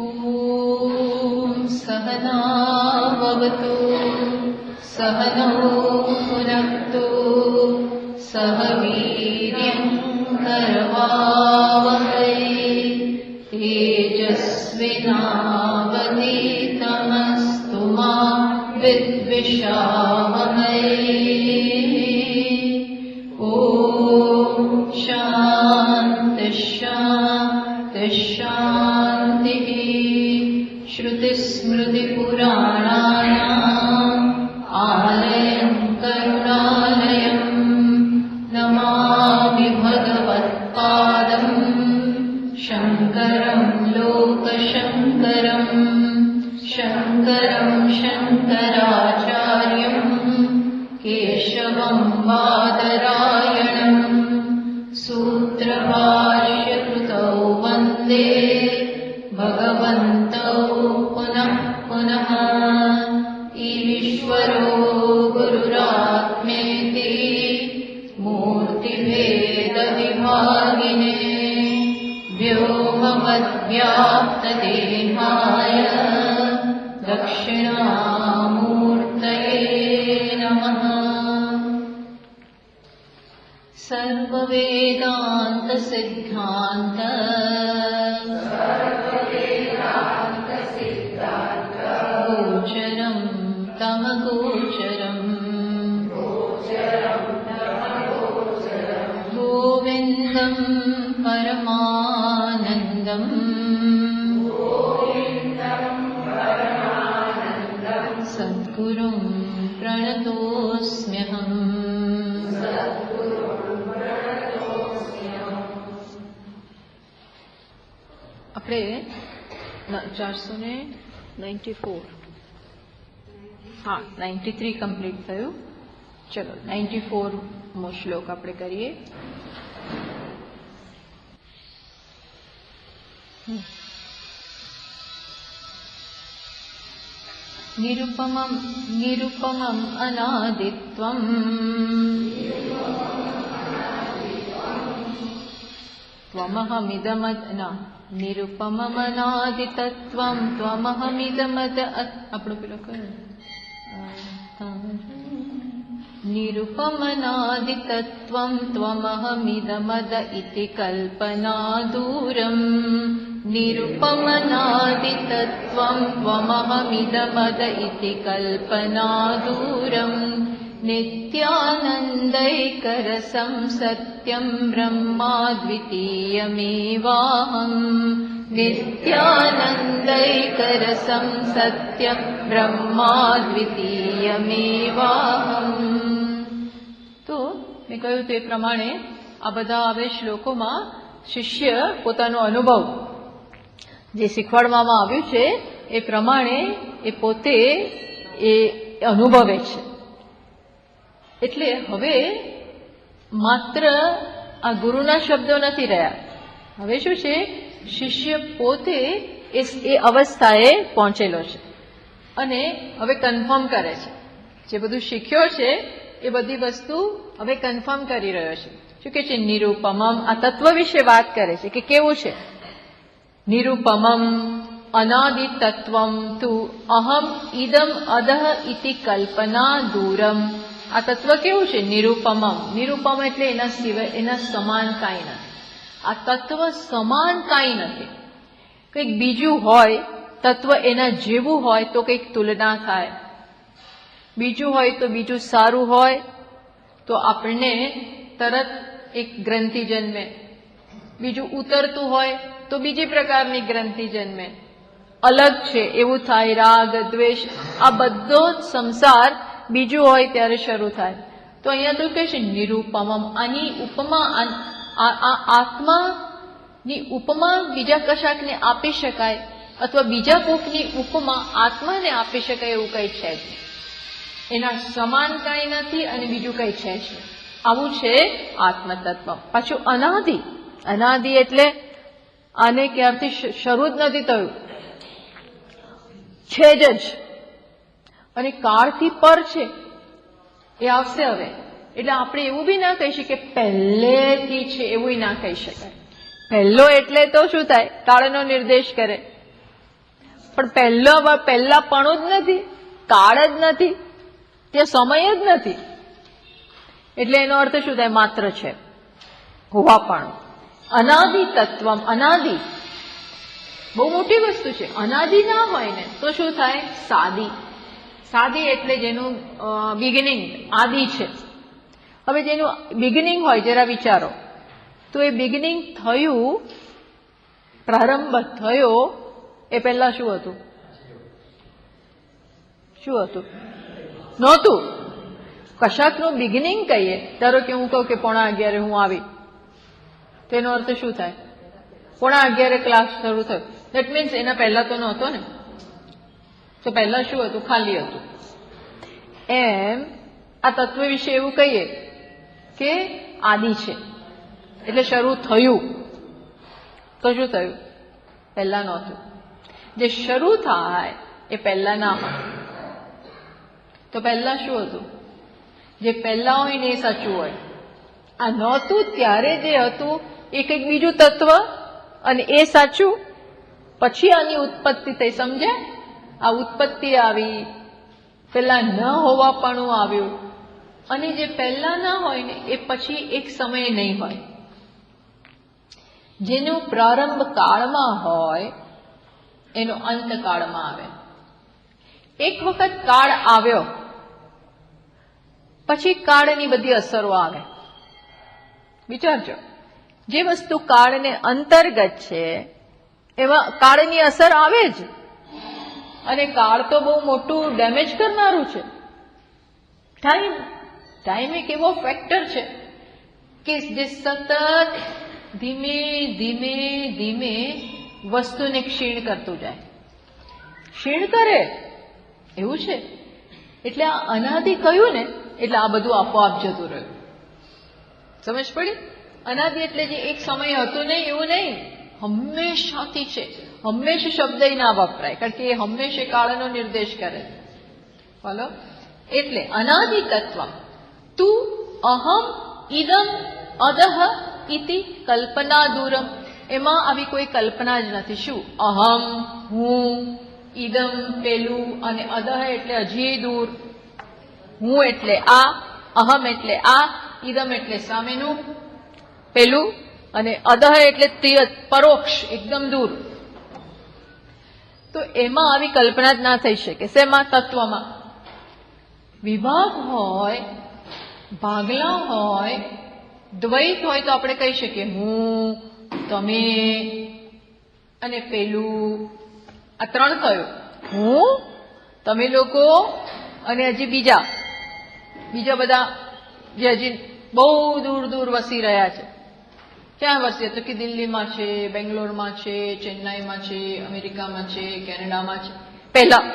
ॐ सहनाववतु सहनौ भुनक्तु सह वीर्यं करवावहै तेजस्विनावधीतमस्तु मा विद्विषावहै। ॐ शान्ति शान्ति शान्तिः। श्रुतिस्मृतिपुराणानाम् आलयं करुणालयं नमामि भगवत्पादं शङ्करं लोकशङ्करं शङ्करं शङ्कराचार्यं केशवं बादरायणं सूत्रभाष्यकृतौ वन्दे भगवन्तौ पुनः पुनः। ईश्वरो गुरुरात्मेति मूर्तिभेदविभागिने व्योमवद्व्याप्तदेहाय दक्षिणामूर्तये नमः। सर्ववेदान्तसिद्धान्त गोचरं तमगोचरम् गोविन्दं परमानन्दम् सद्गुरुं प्रणतोऽस्म्यहम्। આપણે 494 હા 93 કમ્પ્લીટ થયું. ચલો 94મો શ્લોક આપણે કરીએ. નિરુપમં અનાદિત્વં ત્વમહમિદમદ નિરુપમમનાદિતત્વં ત્વમહમિદમદ આપણો પેલો કયો નિરુપમનાદિતત્વં ત્વમહમિદમદ ઇતિ કલ્પના દૂરમ નિરુપમનાદિતત્વં ત્વમહમિદમદ ઇતિ કલ્પના દૂરમ નિત્યાનંદૈકરસં સત્યં બ્રહ્માદ્વિતીયમેવાહં નિત્યાનંદૈકરસં સત્યં બ્રહ્માદ્વિતીયમેવાહં. તો મેં કહ્યું તે પ્રમાણે આ બધા હવે શ્લોકોમાં શિષ્ય પોતાનો અનુભવ જે શીખવાડવામાં આવ્યું છે એ પ્રમાણે એ પોતે એ અનુભવે છે. એટલે હવે માત્ર આ ગુરુના શબ્દો નથી રહ્યા. હવે શું છે, શિષ્ય પોતે એ અવસ્થાએ પહોંચેલો છે અને હવે કન્ફર્મ કરે છે. જે બધું શીખ્યો છે એ બધી વસ્તુ હવે કન્ફર્મ કરી રહ્યો છે. શું કે છે, નિરૂપમમ, આ તત્વ વિશે વાત કરે છે કે કેવું છે. નિરૂપમમ અનાદિ તત્વમ તુ અહમ ઇદમ અદહ ઇતિ કલ્પના દૂરમ. આ તત્વ કેવું છે, નિરૂપમમ. નિરૂપમ એટલે એના સિવાય એના સમાન કાંઈ નથી. આ તત્વ સમાન કાંઈ નથી. કંઈક બીજું હોય તત્વ એના જેવું હોય તો કંઈક તુલના થાય. બીજું હોય તો બીજું સારું હોય તો આપણને તરત એક ગ્રંથિ જન્મે. બીજું ઉતરતું હોય તો બીજી પ્રકારની ગ્રંથિ જન્મે. અલગ છે એવું થાય. રાગ દ્વેષ આ બધો જ સંસાર બીજું હોય ત્યારે શરૂ થાય. તો અહીંયા તો કહે છે નિરૂપમમ. આની ઉપમા આત્માની ઉપમા બીજા કશાકને આપી શકાય અથવા બીજા કોકની ઉપમા આત્માને આપી શકાય એવું કંઈ છે જ. એના સમાન કાંઈ નથી અને બીજું કંઈ છે જ. આવું છે આત્મતત્વ. પાછું અનાદિ. અનાદિ એટલે આને ક્યારથી શરૂ જ નથી થયું, છે જ. અને કાળથી પર છે એ આવશે હવે. એટલે આપણે એવું બી ના કહી શકીએ પહેલેથી છે, એવું ના કહી શકાય. પહેલો એટલે તો શું થાય, કાળનો નિર્દેશ કરે. પણ પહેલાપણું જ નથી, કાળ જ નથી, તે સમય જ નથી. એટલે એનો અર્થ શું થાય? માત્ર છે, હોવાપણું. અનાદિ તત્વમ, અનાદિ બહુ મોટી વસ્તુ છે. અનાદિ ના હોય ને તો શું થાય? સાદી. સાદી એટલે જેનું બિગિનિંગ, આદિ છે. હવે જેનું બિગિનિંગ હોય, જરા વિચારો તો એ બિગિનિંગ થયું, પ્રારંભ થયો, એ પહેલા શું હતું? શું હતું? નહોતું. કશાકનું બિગિનિંગ કહીએ, ધારો કે હું કહું કે 11:15 હું આવી, તેનો અર્થ શું થાય? 11:15 ક્લાસ શરૂ થયો. દેટ મીન્સ એના પહેલા તો નહોતો ને. તો પહેલા શું હતું? ખાલી હતું. એમ આ તત્વ વિશે એવું કહીએ કે આદિ છે, એટલે શરૂ થયું. તો શું થયું? પહેલા નહોતું. જે શરૂ થાય એ પહેલા ના હોય. તો પહેલા શું હતું? જે પહેલા હોય ને એ સાચું હોય. આ નહોતું ત્યારે જે હતું એ કંઈક બીજું તત્વ, અને એ સાચું. પછી આની ઉત્પત્તિ થઈ, સમજે? આ ઉત્પત્તિ આવી, પેલા ન હોવાપણું આવ્યું, અને જે પહેલા ના હોય ને એ પછી એક સમયે નહીં હોય. જેનું પ્રારંભ કાળમાં હોય એનો અંત કાળમાં આવે. એક વખત કાળ આવ્યો પછી કાળની બધી અસરો આવે. વિચારજો, જે વસ્તુ કાળને અંતર્ગત છે એમાં કાળની અસર આવે જ. અને કાળ તો બહુ મોટું ડેમેજ કરનારું છે. ટાઈમ એક એવો ફેક્ટર છે કે જે સતત ધીમે ધીમે ધીમે વસ્તુને ક્ષીણ કરતું જાય. ક્ષીણ કરે એવું છે. એટલે આ અનાદિ કહ્યું ને એટલે આ બધું આપોઆપ જતું રહ્યું. સમજ પડી? અનાદિ એટલે જે એક સમય હતો નહીં એવું નહીં, હંમેશાથી છે. હંમેશા શબ્દ ના વપરાય, કારણ કે એ હંમેશા કાળનો નિર્દેશ કરે. બોલો, એટલે અનાદિ તત્વ તું અહમ ઇદમ અદહ ઇતિ કલ્પના દૂરમ. એમાં આવી કોઈ કલ્પના જ નથી. શું? અહમ, હું, ઇદમ પેલું, અને અદહ એટલે હજી દૂર. હું એટલે આ, અહમ એટલે આ, ઇદમ એટલે સામેનું પેલું, અને અદહ એટલે પરોક્ષ, એકદમ દૂર. તો એમાં આવી કલ્પના જ ના થઈ શકે. શેમાં? તત્વમાં. વિભાગ હોય, ભાગલા હોય, દ્વૈત હોય તો આપણે કહી શકીએ હું, તમે અને પેલું. આ ત્રણ કયો? હું, તમે લોકો, અને હજી બીજા બધા જે હજી બહુ દૂર દૂર વસી રહ્યા છે. ક્યાં વસીએ? તો કે દિલ્હીમાં છે, બેંગ્લોરમાં છે, ચેન્નાઈમાં છે, અમેરિકામાં છે, કેનેડામાં છે.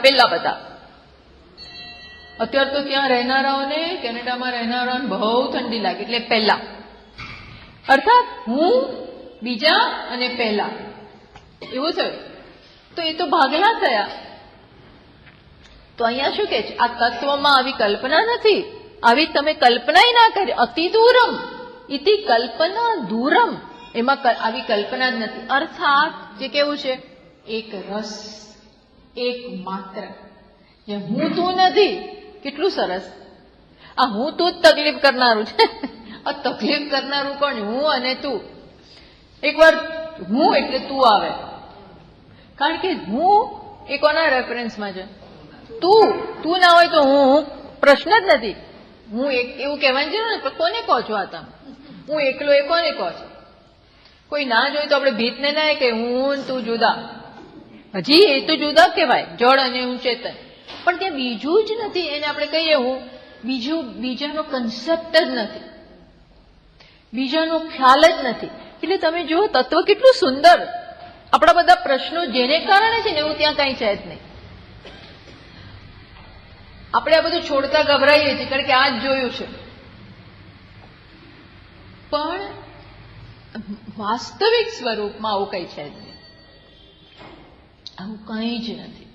પહેલા બધા. અત્યારે તો ત્યાં રહેનારાઓને, કેનેડામાં રહેનારાઓને બહુ ઠંડી લાગે, એટલે પહેલા. અર્થાત હું, બીજા અને પહેલા, એવું થયું. તો એ તો ભાગલા થયા. તો અહીંયા શું કે છે? આ તત્વમાં આવી કલ્પના નથી. આવી તમે કલ્પના ના કરી. અતિ દૂરમ ઇતિ કલ્પના દૂરમ. એમાં આવી કલ્પના જ નથી. અર્થાત જે કેવું છે? એક રસ, એક માત્ર. જે હું તું નથી. કેટલું સરસ! આ હું તું જ તકલીફ કરનારું છે. આ તકલીફ કરનારું કોણ? હું અને તું. એકવાર હું એટલે તું આવે, કારણ કે હું એ કોના રેફરન્સમાં છે? તું ના હોય તો હું પ્રશ્ન જ નથી. હું એવું કહેવાનું છે ને, કોને કહો છો? આ તમે હું એકલો, એ કોને કહો છો? કોઈ ના જોઈ તો આપણે ભીતને ના કે હું તું જુદા. હજી એ તો જુદા કહેવાય, જળ અને હું ચેતન. પણ ત્યાં બીજું જ નથી. એને આપણે કહીએ હું, બીજાનો કન્સેપ્ટ જ નથી, બીજાનો ખ્યાલ જ નથી. એટલે તમે જુઓ તત્વ કેટલું સુંદર. આપણા બધા પ્રશ્નો જેને કારણે છે ને એવું ત્યાં કઈ છે જ નહીં. આપણે આ બધું છોડતા ગભરાઈએ છીએ, કારણ કે આ જ જોયું છે. પણ વાસ્તવિક સ્વરૂપમાં આવું કઈ છે જ નહીં. આવું કઈ જ નથી.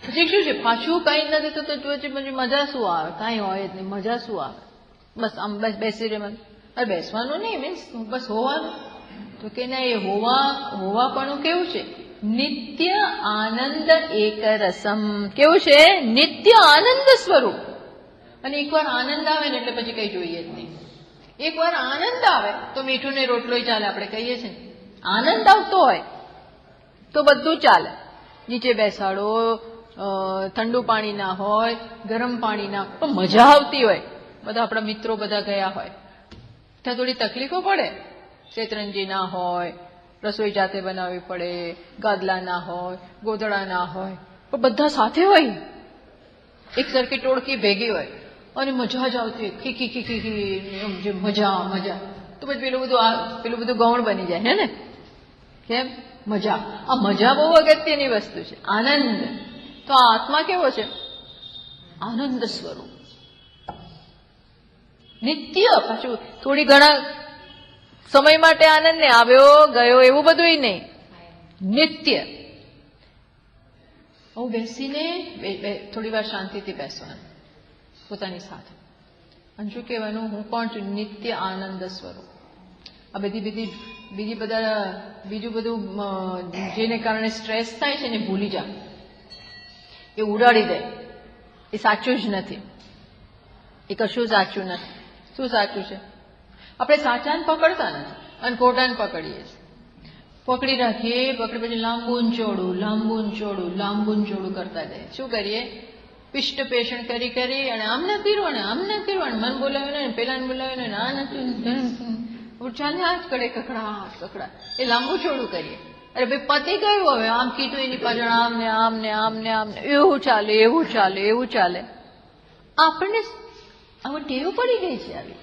પછી શું છે? પાછું કઈ જ નથી તો પછી મજા શું આવે? કઈ હોય જ નહીં, મજા શું આવે? બસ આમ બસ બેસી રહેવાનું. અરે બેસવાનું નહીં, મીન્સ બસ હોવાનું. તો કે ના, એ હોવાપણું કેવું છે? નિત્ય આનંદ એક રસમ. કેવું છે? નિત્ય આનંદ સ્વરૂપ. અને એકવાર આનંદ આવે ને એટલે પછી કઈ જોઈએ જ નહીં. એકવાર આનંદ આવે તો મીઠું ને રોટલોય ચાલે. આપણે કહીએ છીએ આનંદ આવતો હોય તો બધું ચાલે. નીચે બેસાડો, ઠંડુ પાણી ના હોય, ગરમ પાણી ના, પણ મજા આવતી હોય. બધા આપણા મિત્રો બધા ગયા હોય ત્યાં થોડી તકલીફો પડે. શેતરંજી ના હોય, રસોઈ જાતે બનાવવી પડે, ગાદલા ના હોય, ગોદડા ના હોય, પણ બધા સાથે હોય, એક સરખી ટોળકી ભેગી હોય અને મજા જ આવતી હોય. ખીખી ખીખી મજા મજા. તો પછી પેલું બધું ગૌણ બની જાય હે ને. કેમ? મજા. આ મજા બહુ અગત્યની વસ્તુ છે. આનંદ. તો આ આત્મા કેવો છે? આનંદ સ્વરૂપ. નિત્ય. પાછું થોડી ઘણા સમય માટે આનંદ ને આવ્યો ગયો એવું બધું નહીં. નિત્ય. હું બેસીને થોડી વાર શાંતિથી બેસવાનું પોતાની સાથે અને શું કહેવાનું? હું કોણ છું? નિત્ય આનંદ સ્વરૂપ. આ બીજું બધું જેને કારણે સ્ટ્રેસ થાય છે ને ભૂલી જા. એ ઉડાડી દે. એ સાચું જ નથી. એ કશું સાચું નથી. શું સાચું છે? આપણે સાચાને પકડતા નથી અને ખોટાને પકડીએ છીએ. પકડી રાખીએ, પકડી પછી લાંબુ ચોડું કરતા જાય. શું કરીએ? પિષ્ટ પેષણ કરી અને આમ ના કર્યું, મન બોલાવ્યું ને પેલાને બોલાવ્યું ને આ નથી, ચાલે આ જ કરે કકડા. એ લાંબુ ચોડું કરીએ. અરે ભાઈ પતિ ગયું, હવે આમ કીધું એની પાછળ આમને એવું ચાલે. આપણને આમાં ટેવ પડી ગઈ છે આવી.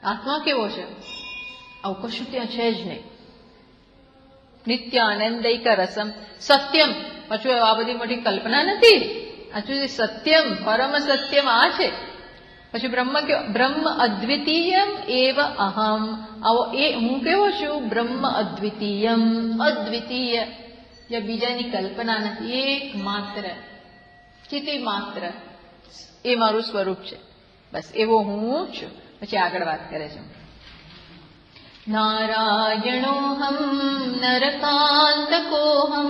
આત્મા કેવો છે? આવું કશું ત્યાં છે જ નહીં. નિત્ય આનંદૈક રસમ. સત્યમ. પાછું આ બધી મોટી કલ્પના નથી. પાછું સત્યમ, પરમ સત્યમ આ છે. પછી બ્રહ્મ અદ્વિતીયમ એવ અહમ. આવો એ હું કેવો છું? બ્રહ્મ અદ્વિતીયમ. અદ્વિતીય. જે બીજાની કલ્પના નથી. એક માત્ર, ચિતિ માત્ર. એ મારું સ્વરૂપ છે. બસ એવો હું છું. પછી આગળ વાત કરે છે. નારાયણોહમ નરકાંતકોહમ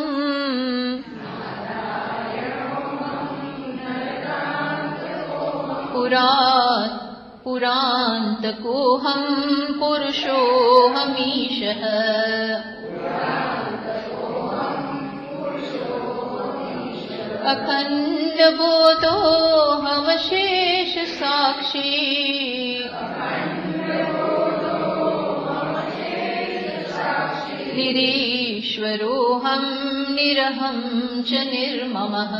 પુરાંતકોહમ પુરુષોહમીશઃ અખંડ બોધોહમશેષ સાક્ષી નિરીશ્વરોહમ નિરહમ ચ નિર્મમઃ.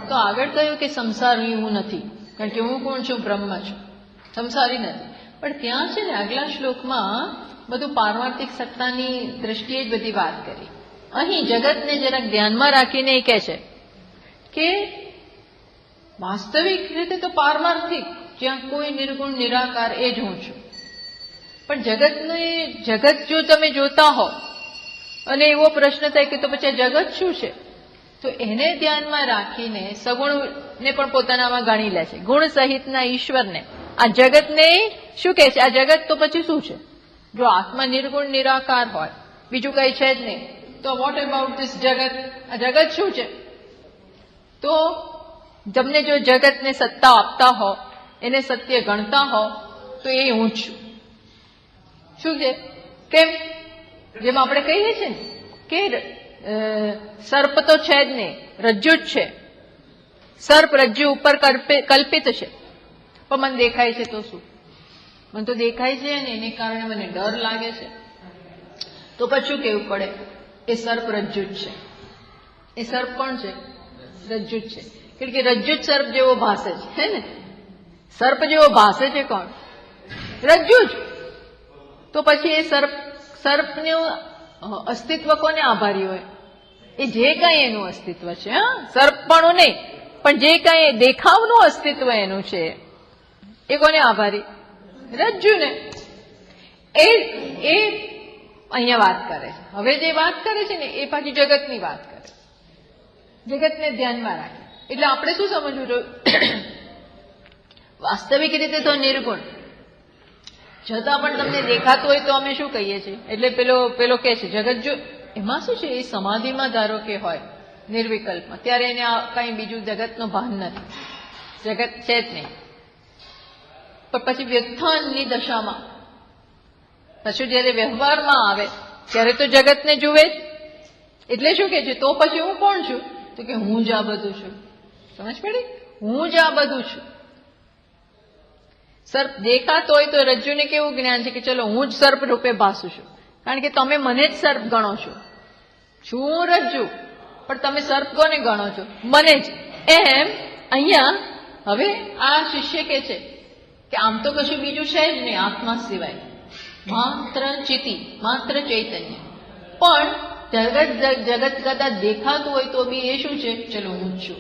તો આગળ કહ્યું કે સંસારી હું નથી, કારણ કે હું કોણ છું? બ્રહ્મ છું. સંસારી નથી. પણ ત્યાં છે ને આગલા શ્લોકમાં બધું પારમાર્થિક સત્તાની દ્રષ્ટિએ જ બધી વાત કરી. અહીં જગતને જરાક ધ્યાનમાં રાખીને એ કહે છે કે વાસ્તવિક રીતે તો પારમાર્થિક, જ્યાં કોઈ નિર્ગુણ નિરાકાર એ જ હું છું. પણ જગત જો તમે જોતા હો અને એવો પ્રશ્ન થાય કે તો પછી આ જગત શું છે, તો એને ધ્યાનમાં રાખીને સગુણને પણ પોતાનામાં ગણી લે છે. ગુણ સહિતના ઈશ્વરને. આ જગતને શું કહે છે? આ જગત તો પછી શું છે? જો આત્મા નિર્ગુણ નિરાકાર હોય, બીજું કઈ છે જ નહીં, તો વોટ અબાઉટ ધીસ જગત? આ જગત શું છે? તો તમને જો જગતને સત્તા આપતા હો, એને સત્ય ગણતા હો, તો એ હું છું. શું છે? કેમ? જેમ આપણે કહીએ છીએ ને કે સર્પ તો છે જ નહીં, રજ્જુ જ છે. સર્પ રજ્જુ ઉપર કલ્પિત છે, પણ મને દેખાય છે તો શું? મને તો દેખાય છે ને એને કારણે મને ડર લાગે છે. તો પછી શું કહેવું પડે? એ સર્પ રજ્જુ જ છે. એ સર્પ કોણ છે? રજ્જુ જ છે. કારણ કે રજ્જુ જ સર્પ જેવો ભાસે છે, હે ને? સર્પ જેવો ભાસે છે કોણ? રજ્જુ જ. તો પછી એ સર્પનું અસ્તિત્વ કોને આભારી હોય? એ જે કઈ એનું અસ્તિત્વ છે, હા, સર્પપણું નહીં, પણ જે કઈ દેખાવનું અસ્તિત્વ એનું છે, એ કોને આભારી? રજ્જુને. એ અહીંયા વાત કરે છે. હવે જે વાત કરે છે ને એ પાછી જગતની વાત કરે. જગતને ધ્યાનમાં રાખે. એટલે આપણે શું સમજવું જોઈએ? વાસ્તવિક રીતે તો નિર્ગુણ, છતાં પણ તમને દેખાતું હોય તો અમે શું કહીએ છીએ? એટલે પેલો કહે છે જગત જો, એમાં શું છે, એ સમાધિમાં ધારો કે હોય નિર્વિકલ્પમાં, ત્યારે એને કઈ બીજું જગતનું ભાન નથી, જગત છે જ નહીં. પણ પછી વ્યુત્થાનની દશામાં, પછી જયારે વ્યવહારમાં આવે ત્યારે તો જગતને જુએ જ. એટલે શું કે છે, તો પછી હું કોણ છું? તો કે હું જ આ બધું છું. સમજ પડી? હું જ આ બધું છું. સર્પ દેખાતો હોય તો રજ્જુને કેવું જ્ઞાન છે કે ચલો હું જ સર્પ રૂપે ભાસું છું, કારણ કે તમે મને જ સર્પ ગણો છો. છું રજ્જુ, પણ તમે સર્પ કોને ગણો છો? મને જ. એમ અહીંયા હવે આ શિષ્ય કે છે કે આમ તો કશું બીજું છે જ નહીં આત્મા સિવાય, માત્ર ચિતિ, માત્ર ચૈતન્ય. પણ જગત કદાચ દેખાતું હોય તો બી એ શું છે? ચલો હું જ છું,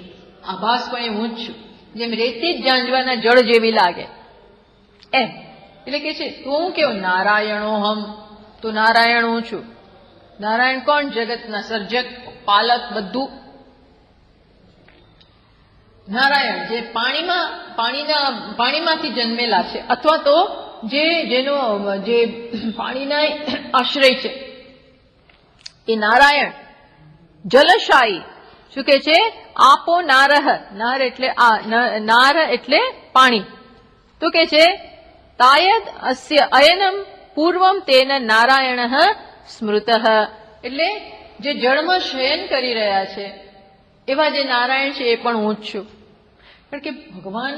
આભાસપણે હું જ છું. જેમ રેતી જ ઝાંઝવાના જળ જેવી લાગે એમ. એટલે કે છે તું હું કેવું? નારાયણોહમ, તો નારાયણ હું છું. નારાયણ કોણ? જગતના સર્જક, પાલક, બધું. નારાયણ જે પાણીમાંથી જન્મેલા છે, અથવા તો જેનો પાણીના આશ્રય છે એ નારાયણ. જલશાયી શું કે છે? આપો નારહ, નાર એટલે નાર એટલે પાણી. તો કે છે તાયદ અસ્ય અયનમ પૂર્વમ તેન નારાયણ સ્મૃત. એટલે જે જળમાં શયન કરી રહ્યા છે એવા જે નારાયણ છે એ પણ હું જ છું. કારણ કે ભગવાન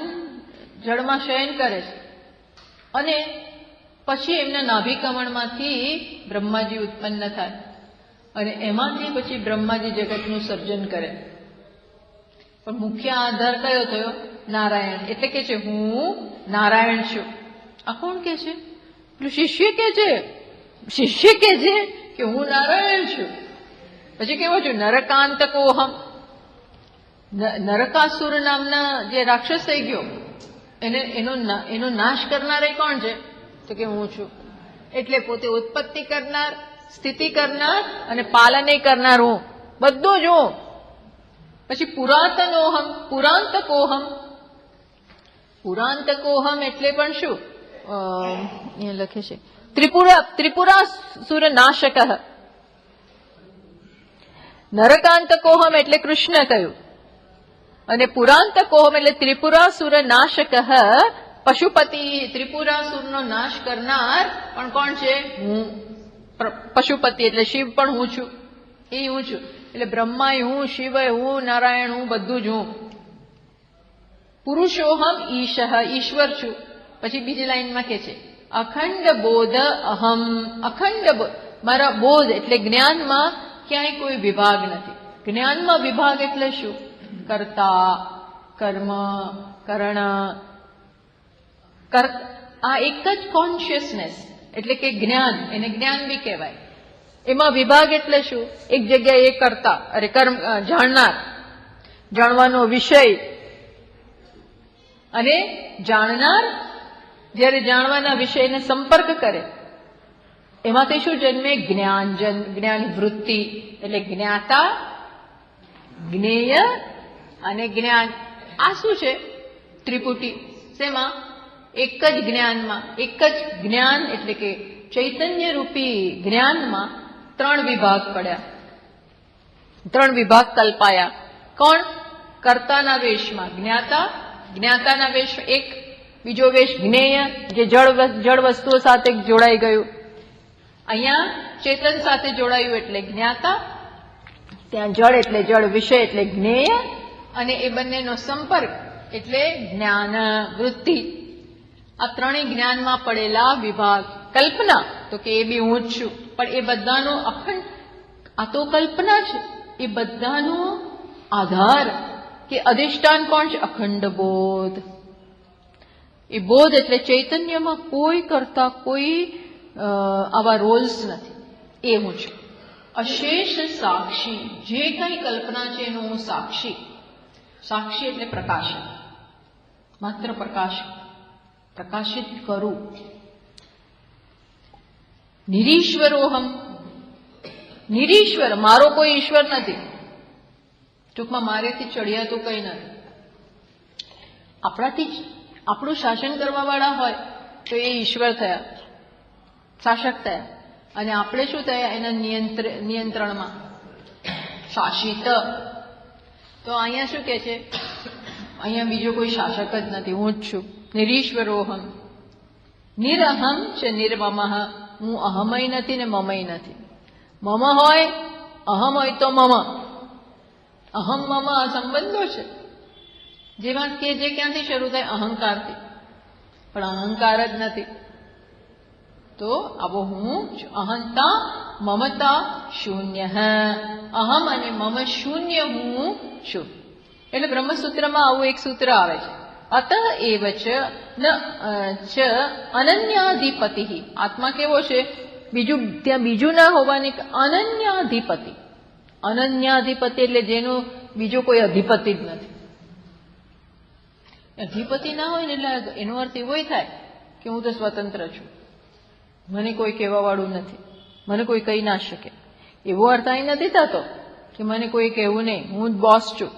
જળમાં શયન કરે છે અને પછી એમના નાભિકમળમાંથી બ્રહ્માજી ઉત્પન્ન થાય અને એમાંથી પછી બ્રહ્માજી જગતનું સર્જન કરે. પણ મુખ્ય આધાર કયો થયો? નારાયણ. એટલે કે છે હું નારાયણ છું. આ કોણ કે છે? શિષ્ય કે છે. શિષ્ય કે છે કે હું નારાયણ છું. પછી કેવો છું? નરકાંતકોહમ. નરકાસુર નામના જે રાક્ષસ થઈ ગયો એનો નાશ કરનાર એ કોણ છે? તો કે હું છું. એટલે પોતે ઉત્પત્તિ કરનાર, સ્થિતિ કરનાર અને પાલને કરનાર હું, બધું જ હું. પછી પુરાતનોહમ, પુરાંતકોહમ. પુરાંતકોહમ એટલે પણ શું? અહીંયા લખે છે ત્રિપુરાસુર નાશક. નરકાંતકોહમ એટલે કૃષ્ણ કહ્યું, અને પુરાંતકોહમ એટલે ત્રિપુરાસુર નાશક. પશુપતિ, ત્રિપુરાસુરનો નાશ કરનાર પણ કોણ છે? હું. પશુપતિ એટલે શિવ પણ હું છું, એ હું છું. એટલે બ્રહ્મા હું, શિવ હું, નારાયણ હું, બધું જ હું. પુરુષોહમ ઈશ, ઈશ્વર છું. પછી બીજી લાઈનમાં કે છે અખંડ બોધ અહમ. અખંડ મારા બોધ એટલે જ્ઞાનમાં ક્યાંય કોઈ વિભાગ નથી. જ્ઞાનમાં વિભાગ એટલે શું? કર્તા, કર્મ, કરણ, આ એક જ કોન્શિયસનેસ એટલે કે જ્ઞાન, એને જ્ઞાન બી કહેવાય. એમાં વિભાગ એટલે શું? એક જગ્યાએ એ કરતા, અરે કર્મ જાણનાર, જાણવાનો વિષય, અને જાણનાર જ્યારે જાણવાના વિષયને સંપર્ક કરે એમાંથી શું જન્મે? જ્ઞાન. જ્ઞાન વૃત્તિ એટલે જ્ઞાતા, જ્ઞેય અને જ્ઞાન. આ શું છે? ત્રિપુટી. શેમાં? એક જ જ્ઞાનમાં, એક જ જ્ઞાન એટલે કે ચૈતન્ય રૂપી જ્ઞાનમાં ત્રણ વિભાગ પડ્યા, ત્રણ વિભાગ કલ્પાયા. કોણ? કર્તાના વેશમાં જ્ઞાતા, જ્ઞાતાના વેશ એક, બીજો વેશ જ્ઞેય જે જળ વસ્તુઓ સાથે જોડાઈ ગયું. અહીંયા ચેતન સાથે જોડાયું એટલે જ્ઞાતા, ત્યાં જળ એટલે જળ, વિષય એટલે જ્ઞેય, અને એ બંનેનો સંપર્ક એટલે જ્ઞાન વૃત્તિ. આ ત્રણેય જ્ઞાનમાં પડેલા વિભાગ. કલ્પના તો કે એ બી હું જ છું, પણ એ બધાનો અખંડ, આ તો કલ્પના છે. એ બધાનો આધાર કે અધિષ્ઠાન કોણ છે? અખંડ બોધ. એ બોધ એટલે ચૈતન્યમાં કોઈ કરતા કોઈ આવા રોલ્સ નથી, એ હું છું. અશેષ સાક્ષી. જે કઈ કલ્પના છે એનો હું સાક્ષી. સાક્ષી એટલે પ્રકાશ, માત્ર પ્રકાશ, પ્રકાશિત કરું. નિરીશ્વરોહમ. નિરીશ્વર, મારો કોઈ ઈશ્વર નથી. ટૂંકમાં મારેથી ચડિયા તો કઈ નથી. આપણાથી આપણું શાસન કરવા વાળા હોય તો એ ઈશ્વર થયા, શાસક થયા, અને આપણે શું થયા? એના નિયંત્રણમાં, શાસિત. તો અહીંયા શું કે છે? અહીંયા બીજો કોઈ શાસક જ નથી, હું જ છું. નિરીશ્વરોહમ, નિરહમ છે નિર્મમઃ. હું અહમય નથી ને મમય નથી. મમ હોય, અહમ હોય તો મમ. અહમ મમ આ સંબંધો છે, જેમાં કે જે ક્યાંથી શરૂ થાય? અહંકારથી. પણ અહંકાર જ નથી. તો આવો હું અહંતા મમતા શૂન્ય. અહમ અને મમ શૂન્ય હું છું. એટલે બ્રહ્મસૂત્રમાં આવું એક સૂત્ર આવે છે, અત એવ ચ અનન્યાધિપતિ. આત્મા કેવો છે? બીજું ત્યાં બીજું ના હોવાની અનન્યાધિપતિ. અનન્યાધિપતિ એટલે જેનો બીજો કોઈ અધિપતિ જ નથી. અધિપતિ ના હોય ને એટલે એનો અર્થ એવો થાય કે હું તો સ્વતંત્ર છું, મને કોઈ કહેવા વાળું નથી, મને કોઈ કહી ના શકે. એવો અર્થ અહીં નથી થતો કે મને કોઈ કહેવું નહીં, હું જ બોસ છું.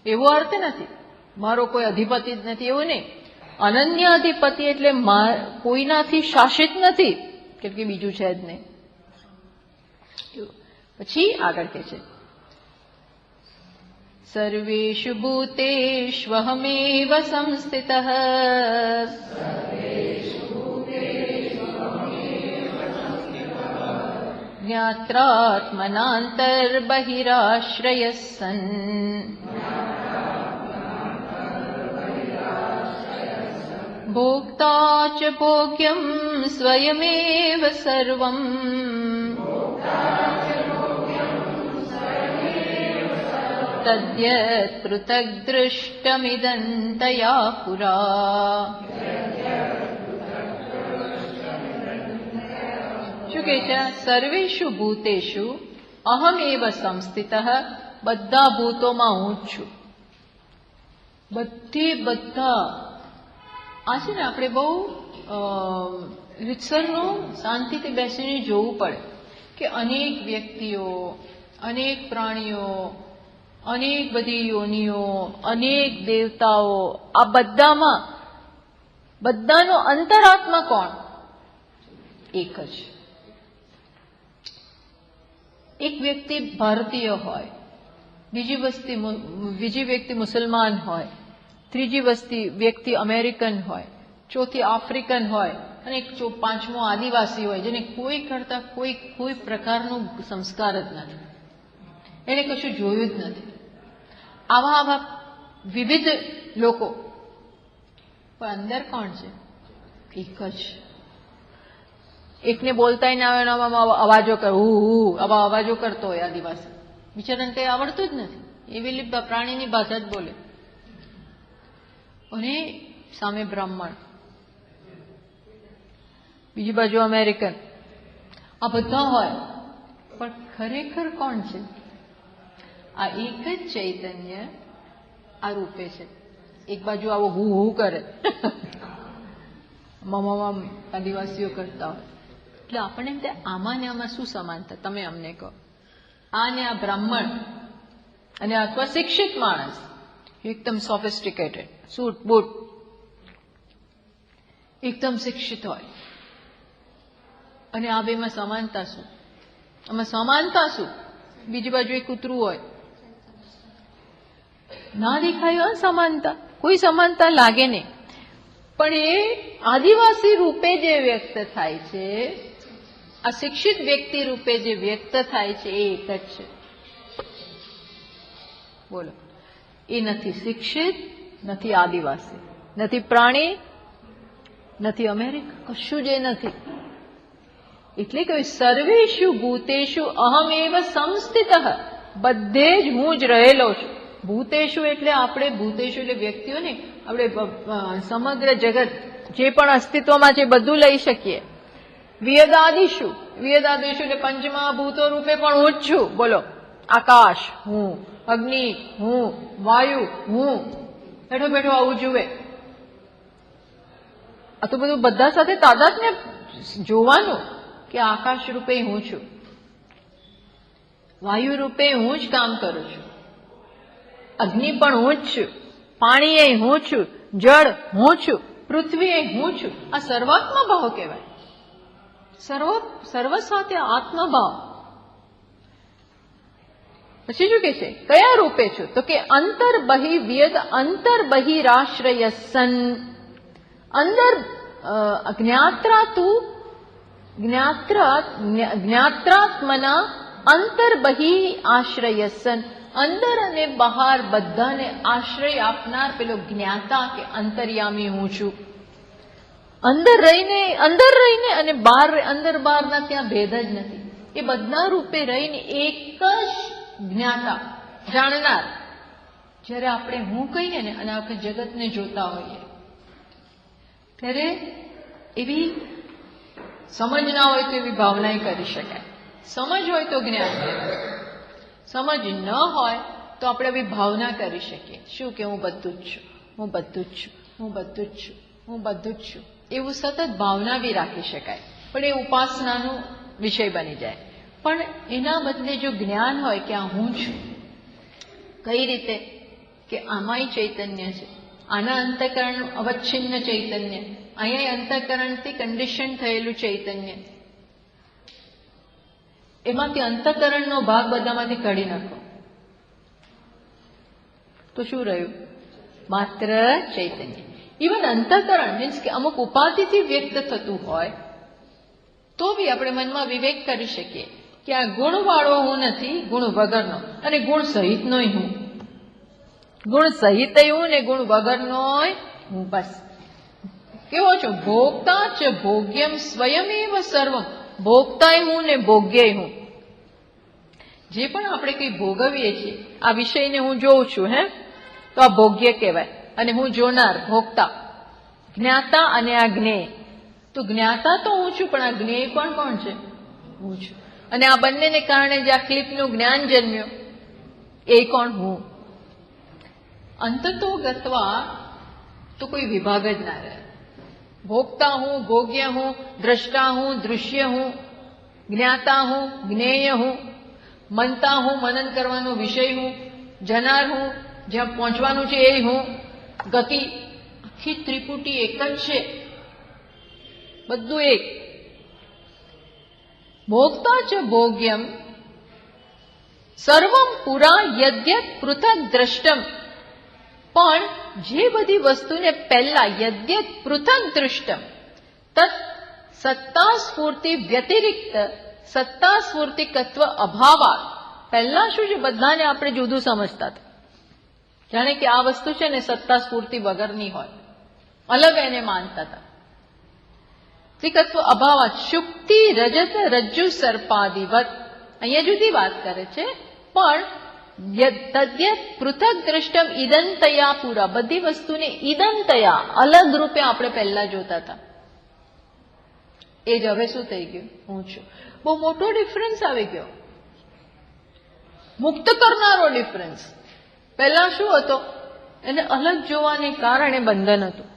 એવો અર્થ નથી, મારો કોઈ અધિપતિ જ નથી, એવું નહીં. અનન્ય અધિપતિ એટલે કોઈનાથી શાસિત નથી, કેમ કે બીજું છે જ નહીં. પછી આગળ કે છે, સર્વેષુ ભૂતેષ્વહમેવ સંસ્થિતઃ જ્ઞાત્રાત્મનાંતર્બહિરાશ્રયઃ સન. ભોક્તા ચ ભોગ્યં સ્વયમેવ સર્વં તદ્યત પૃથક દૃષ્ટમિદંતયા પુરા. શું કહે છે? સર્વેષુ ભૂતેષુ અહમેવ સંસ્થિતઃ. બધા ભૂતોમાં હું જ છું. બધા આ છે ને, આપણે બહુ રીતસરનું શાંતિથી બેસીને જોવું પડે કે અનેક વ્યક્તિઓ, અનેક પ્રાણીઓ, અનેક બધી યોનિઓ, અનેક દેવતાઓ, આ બધામાં બધાનો અંતરાત્મા કોણ? એક જ. એક વ્યક્તિ ભારતીય હોય, બીજી વ્યક્તિ મુસલમાન હોય, ત્રીજી વ્યક્તિ અમેરિકન હોય, ચોથી આફ્રિકન હોય, અને પાંચમો આદિવાસી હોય, જેને કોઈ કરતા કોઈ પ્રકારનો સંસ્કાર જ નથી, એને કશું જોયું જ નથી. આવા વિવિધ લોકો, પણ અંદર કોણ છે? એક જ. એકને બોલતા ના આવે, અવાજો કરે, આવા અવાજો કરતો હોય આદિવાસી, બિચારાને કંઈ આવડતું જ નથી, એવી પ્રાણીની ભાષા જ બોલે. અને સામે બ્રાહ્મણ, બીજી બાજુ અમેરિકન, આ બધા હોય, પણ ખરેખર કોણ છે? આ એક જ ચૈતન્ય આ રૂપે છે. એક બાજુ આવો હું કરે, મમ આદિવાસીઓ કરતા હોય. એટલે આપણને એમ થાય આમાં ને આમાં શું સમાનતા? તમે અમને કહો. આ ને આ બ્રાહ્મણ અને અથવા શિક્ષિત માણસ, એકદમ સોફિસ્ટિકેટેડ, સૂટ બૂટ, એકદમ શિક્ષિત હોય, અને આ બેમાં સમાનતા શું? આમાં સમાનતા શું? બીજી બાજુ એક કૂતરું હોય, ના દેખાય સમાનતા, કોઈ સમાનતા લાગે નહીં. પણ એ આદિવાસી રૂપે જે વ્યક્ત થાય છે, આ શિક્ષિત વ્યક્તિ રૂપે જે વ્યક્ત થાય છે, એ એક જ છે. બોલો, એ નથી શિક્ષિત, નથી આદિવાસી, નથી પ્રાણી, નથી અમેરિકા, કશું જ એ નથી. એટલે કે સર્વેષુ ભૂતેષુ અહમેવ સંસ્થિતઃ. બધે જ હું જ રહેલો છું. ભૂતેષુ એટલે આપણે, ભૂતેષુ એટલે વ્યક્તિઓ ને, આપણે સમગ્ર જગત જે પણ અસ્તિત્વમાં છે બધું લઈ શકીએ. વિયદાદિષુ, વિયદાદિષુ એટલે પંચમહાભૂતો રૂપે પણ હું જ છું. બોલો, આકાશ હું, અગ્નિ હું, વાયુ હું. બેઠો બેઠો આવું જુએ. આ તો બધું બધા સાથે તાદાત્મ્ય જોવાનું કે આકાશ રૂપે હું છું, વાયુ રૂપે હું જ કામ કરું છું, અગ્નિ પણ હું જ છું, પાણી હું છું, જળ હું છું, પૃથ્વી એ હું છું, આ સર્વાત્મા ભાવ કહેવાય. સર્વ સાથે આત્મભાવ. પછી શું કે છે, કયા રૂપે છું? તો કે અંતર બહિ વ્યદ અંતર બહિરાશ્રય સન. અંદર જ્ઞાત્રા તું જ્ઞાત્રાત્મના અંતર બહિ આશ્રય સન. અંદર અને બહાર બધાને આશ્રય આપનાર પેલો જ્ઞાતા કે અંતર્યામી હું છું. અંદર રહીને અને બહાર, અંદર બહારના ત્યાં ભેદ જ નથી. એ બધા રૂપે રહીને એક જ જ્ઞાતા, જાણનાર. જ્યારે આપણે હું કહીએ ને અને આપણે જગતને જોતા હોઈએ ત્યારે એવી સમજ ના હોય તો એવી ભાવના કરી શકાય. સમજ હોય તો જ્ઞાન કહેવાય. સમજ ન હોય તો આપણે એવી ભાવના કરી શકીએ. શું કે હું બધું જ છું, હું બધું જ છું, હું બધું જ છું, હું બધું જ છું. એવું સતત ભાવના બી રાખી શકાય, પણ એ ઉપાસનાનો વિષય બની જાય. પણ એના બદલે જો જ્ઞાન હોય કે આ હું છું, કઈ રીતે કે આમાંય ચૈતન્ય છે, આના અંતઃકરણ અવચ્છિન્ન ચૈતન્ય, અહીંયા અંતઃકરણથી કન્ડિશન થયેલું ચૈતન્ય, એમાંથી અંતઃકરણનો ભાગ બધામાંથી કાઢી નાખો તો શું રહ્યું? માત્ર ચૈતન્ય. ઇવન અંતઃકરણ મીન્સ કે અમુક ઉપાધિથી વ્યક્ત થતું હોય તો બી આપણે મનમાં વિવેક કરી શકીએ કે આ ગુણવાળો હું નથી, ગુણ વગરનો, અને ગુણ સહિતનોય હું. ગુણ સહિત હું ને ગુણ વગરનોય હું. બસ કેવો છો? ભોગતા ચ ભોગ્યમ સ્વયમેવ સર્વમ. ભોગતાય હું ને ભોગ્યય હું. જે પણ આપણે કંઈ ભોગવીએ છીએ, આ વિષયને હું જોઉં છું, તો આ ભોગ્ય કહેવાય, અને હું જોનાર, ભોગતા. જ્ઞાતા અને આ જ્ઞેય. તો જ્ઞાતા તો હું છું, પણ આ જ્ઞેય પણ કોણ છે? હું છું. અને આ બંનેને કારણે જે આ ક્લિપનું જ્ઞાન જન્મ્યું એ કોણ? હું. અંતતો ગત્વા તો કોઈ વિભાગ જ ના રહે. ભોગતા હું, ભોગ્ય હું, દ્રષ્ટા હું, દૃશ્ય હું, જ્ઞાતા હું, જ્ઞેય હું, મનતા હું, મનન કરવાનો વિષય હું, જનાર હું, જ્યાં પહોંચવાનું છે એ હું, ગતિ. આખી ત્રિપુટી એક જ છે, બધું એક. ભોગતા ચ ભોગ્યમ સર્વમ પુરા યદ્યત પૃથક દ્રષ્ટમ. પણ જે બધી વસ્તુને પહેલા યદ્યત પૃથક દૃષ્ટમ તત સત્તા સ્ફૂર્તિ વ્યતિરિક્ત સત્તા સ્ફૂર્તિકત્વ અભાવા. પહેલા શું છે? બધાને આપણે જુદું સમજતા હતા, જાણે કે આ વસ્તુ છે ને સત્તા સ્ફૂર્તિ વગરની હોય, અલગ એને માનતા હતા. ત્રિકત્વ અભાવ. શુક્તિ રજત રજ્જુ સર્પાદિવત. અહીંયા જુદી વાત કરે છે, પણ તદ્યત પૃથક દ્રષ્ટમ ઇદંતયા પૂરા. બધી વસ્તુને ઇદંતયા અલગ રૂપે આપણે પહેલા જોતા હતા. એ જ હવે શું થઈ ગયું? હું છું. બહુ મોટો ડિફરન્સ આવી ગયો, મુક્ત કરનારો ડિફરન્સ. પહેલા શું હતો? એને અલગ જોવાને કારણે બંધન હતું.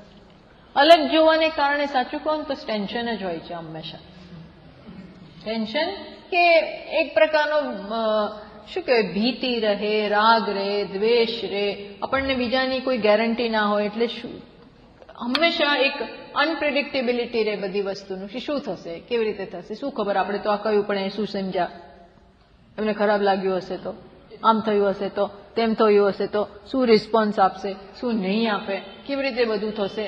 અલગ જોવાને કારણે સાચું કહું તો ટેન્શન જ હોય છે હંમેશા. ટેન્શન કે એક પ્રકારનો શું કહેવાય, ભીતિ રહે, રાગ રહે, દ્વેષ રહે. આપણને બીજાની કોઈ ગેરંટી ના હોય એટલે શું હંમેશા એક અનપ્રિડિક્ટેબિલિટી રહે બધી વસ્તુનું, કે શું થશે, કેવી રીતે થશે, શું ખબર. આપણે તો આ કહ્યું પણ એ શું સમજ્યા, એમને ખરાબ લાગ્યું હશે તો, આમ થયું હશે તો, તેમ થયું હશે તો, શું રિસ્પોન્સ આપશે, શું નહીં આપે, કેવી રીતે બધું થશે.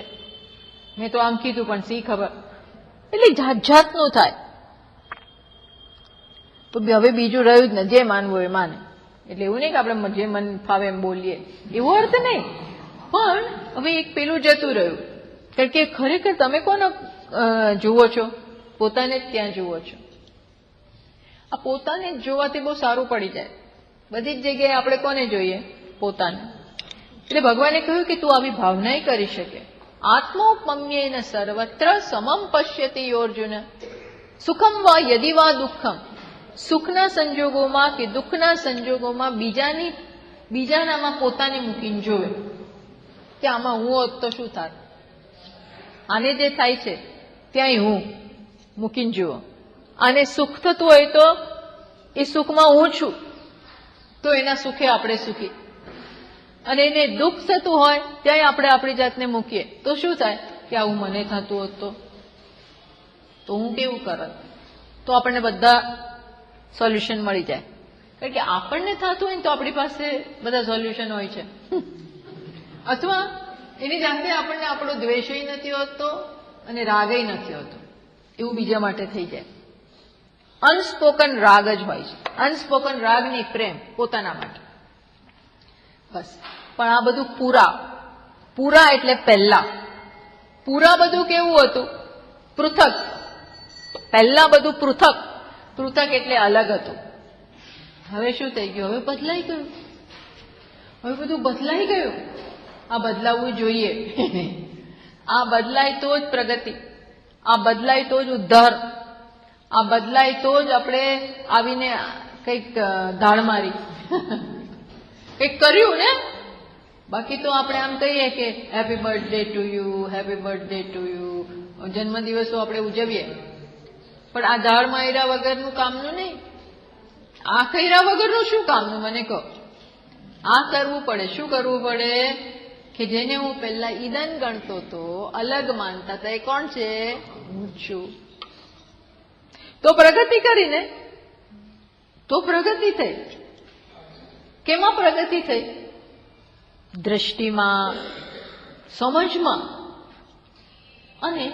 મેં તો આમ કીધું પણ શી ખબર. એટલે જાત જાતનું થાય. તો હવે બીજું રહ્યું જ ને, જે માનવું એ માને. એટલે એવું નહીં કે આપણે જે મન ફાવે એમ બોલીએ, એવો અર્થ નહીં. પણ હવે એક પેલું જતું રહ્યું. કારણ કે ખરેખર તમે કોને જુઓ છો? પોતાને જ ત્યાં જુઓ છો. આ પોતાને જ જોવાથી બહુ સારું પડી જાય. બધી જ જગ્યાએ આપણે કોને જોઈએ? પોતાને. એટલે ભગવાને કહ્યું કે તું આવી ભાવના કરી શકે. આત્મોપમ્યેન સર્વત્ર સમમ પશ્યતિ અર્જુન. સુખમ વા યદિ વા દુઃખમ. સુખના સંજોગોમાં કે દુઃખના સંજોગોમાં બીજાનામાં પોતાને મૂકીને જોવે કે આમાં હું હોત તો શું થાય. આને જે થાય છે ત્યાંય હું મૂકીને જુઓ. આને સુખ થતું હોય તો એ સુખમાં હું છું, તો એના સુખે આપણે સુખી. અને એને દુઃખ થતું હોય ત્યાં આપણે આપણી જાતને મૂકીએ તો શું થાય? કે આવું મને થતું હોત તો હું કેવું કરત, તો આપણને બધા સોલ્યુશન મળી જાય. કારણ કે આપણને થતું હોય ને તો આપણી પાસે બધા સોલ્યુશન હોય છે. અથવા એની જાતે આપણને આપણો દ્વેષય નથી હોતો અને રાગય નથી હોતો, એવું બીજા માટે થઈ જાય. અનસ્પોકન રાગ જ હોય છે, અનસ્પોકન રાગ ની પ્રેમ પોતાના માટે બસ. પણ આ બધું પૂરા એટલે પહેલા. પૂરા બધું કેવું હતું? પૃથક. પહેલા બધું પૃથક એટલે અલગ હતું. હવે શું થઈ ગયું? હવે બદલાઈ ગયું. હવે બધું બદલાઈ ગયું. આ બદલાવવું જોઈએ. આ બદલાય તો જ પ્રગતિ, આ બદલાય તો જ ઉદ્ધાર, આ બદલાય તો જ આપણે આવીને કંઈક ધાડ મારી કંઈક કર્યું ને. બાકી તો આપણે આમ કહીએ કે happy birthday to you, happy birthday to you, જન્મદિવસો આપણે ઉજવીએ, પણ આ ધાડ માર્યા વગરનું કામનું નહીં. આ કર્યા વગરનું શું કામનું મને કહો? આ કરવું પડે. શું કરવું પડે? કે જેને હું પહેલા ઈદન ગણતો હતો, અલગ માનતા હતા, એ કોણ છે? હું છું. તો પ્રગતિ કરીને તો પ્રગતિ થઈ. કેમાં પ્રગતિ થઈ? દ્રષ્ટિમાં, સમજમાં. અને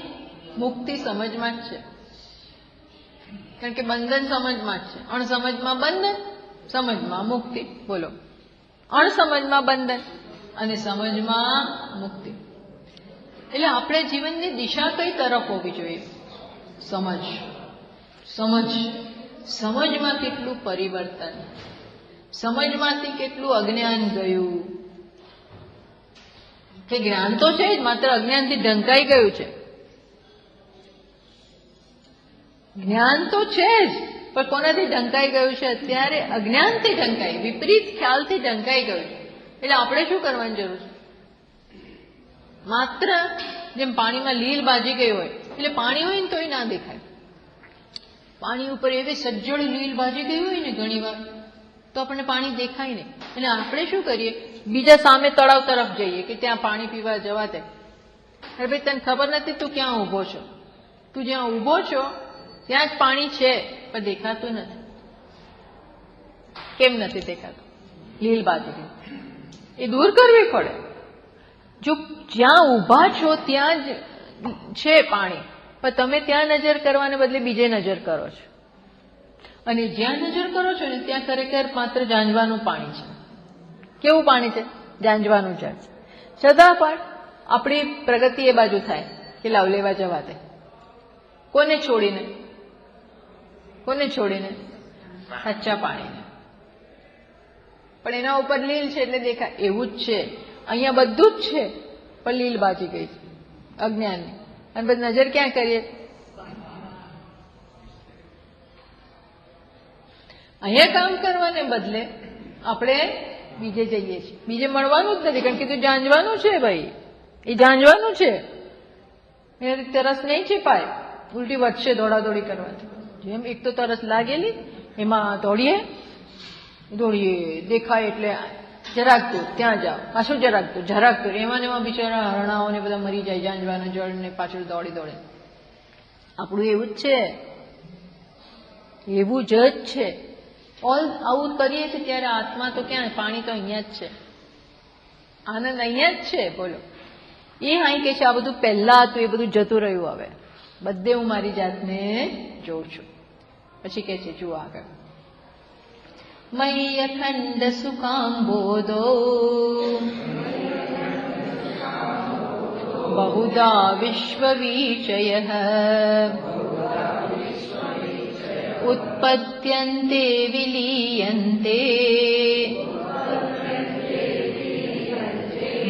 મુક્તિ સમજમાં જ છે. કારણ કે બંધન સમજમાં જ છે. અણસમજમાં બંધન, સમજમાં મુક્તિ. બોલો, અણસમજમાં બંધન અને સમજમાં મુક્તિ. એટલે આપણે જીવનની દિશા કઈ તરફ હોવી જોઈએ? સમજમાં કેટલું પરિવર્તન, સમજમાંથી કેટલું અજ્ઞાન ગયું. કે જ્ઞાન તો છે જ, માત્ર અજ્ઞાનથી ઢંકાઈ ગયું છે. જ્ઞાન તો છે જ, પણ કોનાથી ઢંકાઈ ગયું છે? અત્યારે અજ્ઞાનથી ઢંકાઈ, વિપરીત ખ્યાલથી ઢંકાઈ ગયું છે. એટલે આપણે શું કરવાની જરૂર છે? માત્ર જેમ પાણીમાં લીલ બાજી ગઈ હોય, એટલે પાણી હોય ને તોય ના દેખાય. પાણી ઉપર એવી સજ્જડ લીલ બાજી ગઈ હોય ને ઘણી વાર, તો આપણને પાણી દેખાય નહીં. એટલે આપણે શું કરીએ? બીજા સામે તળાવ તરફ જઈએ કે ત્યાં પાણી પીવા જવા દે. અરે ભાઈ, તને ખબર નથી તું ક્યાં ઊભો છો? તું જ્યાં ઊભો છો ત્યાં જ પાણી છે, પણ દેખાતું નથી. કેમ નથી દેખાતું? લીલ બાજી ગઈ. એ દૂર કરવી પડે. જો જ્યાં ઊભા છો ત્યાં જ છે પાણી, પણ તમે ત્યાં નજર કરવાને બદલે બીજે નજર કરો છો. અને જ્યાં નજર કરો છો ને ત્યાં ખરેખર માત્ર જાંજવાનું પાણી છે. કેવું પાણી છે? જાંજવાનું જળ. છતાં પણ આપણી પ્રગતિ એ બાજુ થાય કે લાવ લેવા જવા દે. કોને છોડીને? સાચા પાણીને. પણ એના ઉપર લીલ છે એટલે દેખાય. એવું જ છે અહીંયા, બધું જ છે, પણ લીલ બાજી ગઈ છે અજ્ઞાનની. અને પછી નજર ક્યાં કરીએ? અહીંયા કામ કરવાને બદલે આપણે બીજે જઈએ છીએ. બીજે મળવાનું જ નથી, કારણ કે તું જાંજવાનું છે ભાઈ, એ જાંજવાનું છે. એનાથી તરસ નહીં છીપાય, ઉલટી વધશે દોડાદોડી કરવાથી. જેમ એક તો તરસ લાગેલી, એમાં દોડીએ, દેખાય એટલે જરાક દૂર ત્યાં જાઓ, પાછું જરાક દૂર, એમાં ને એમાં બિચારા હરણાઓ ને બધા મરી જાય જાંજવાના જળ ને પાછળ દોડે. આપણું એવું જ છે, એવું જ છે. આવું કરીએ છીએ ત્યારે આત્મા તો ક્યાં? પાણી તો અહીંયા જ છે, આનંદ અહીંયા જ છે. બોલો, એ હાઈ કે છે આ બધું પહેલા હતું, એ બધું જતું રહ્યું. હવે બધે હું મારી જાતને જોઉં છું. પછી કે છે, જુઓ આગળ, મય્ય અખંડ સુકાંબોધો બહુધા વિશ્વવીચયઃ ઉત્પદ્યન્તે વિલીયન્તે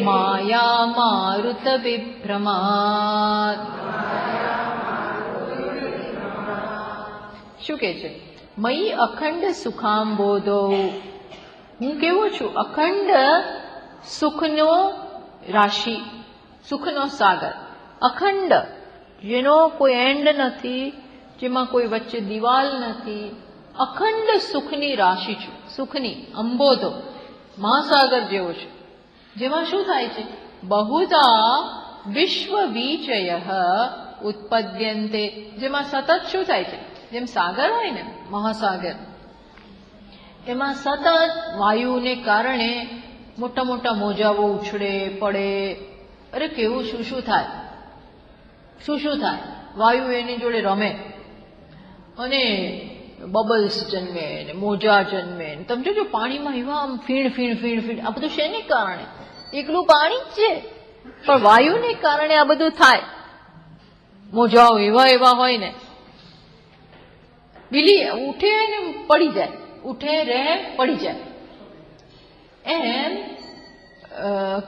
માયા મારુત વિભ્રમાત. શું કે છે? મયી અખંડ સુખાંબોધો. હું કેવો છું? અખંડ સુખનો રાશિ, સુખનો સાગર. અખંડ, જેનો કોઈ એન્ડ નથી, જેમાં કોઈ વચ્ચે દિવાલ નથી. અખંડ સુખની રાશિ છું, સુખની અંબોધો, મહાસાગર જેવો છે. જેમાં શું થાય છે? બહુધા વિશ્વ વિચય ઉત્પદ્યંતે, જેમાં સતત શું થાય છે, જેમ સાગર હોય ને, મહાસાગર, એમાં સતત વાયુને કારણે મોટા મોટા મોજાઓ ઉછળે પડે. અરે કેવું શું થાય, શું થાય, વાયુ એની જોડે રમે અને બબલ્સ જન્મે ને મોજા જન્મે. તમે જોજો પાણીમાં એવા આમ ફીણ, આ બધું શેને કારણે? એકલું પાણી જ છે, પણ વાયુને કારણે આ બધું થાય. મોજાઓ એવા હોય ને, બીલી ઉઠે ને પડી જાય, ઉઠે રહે પડી જાય. એમ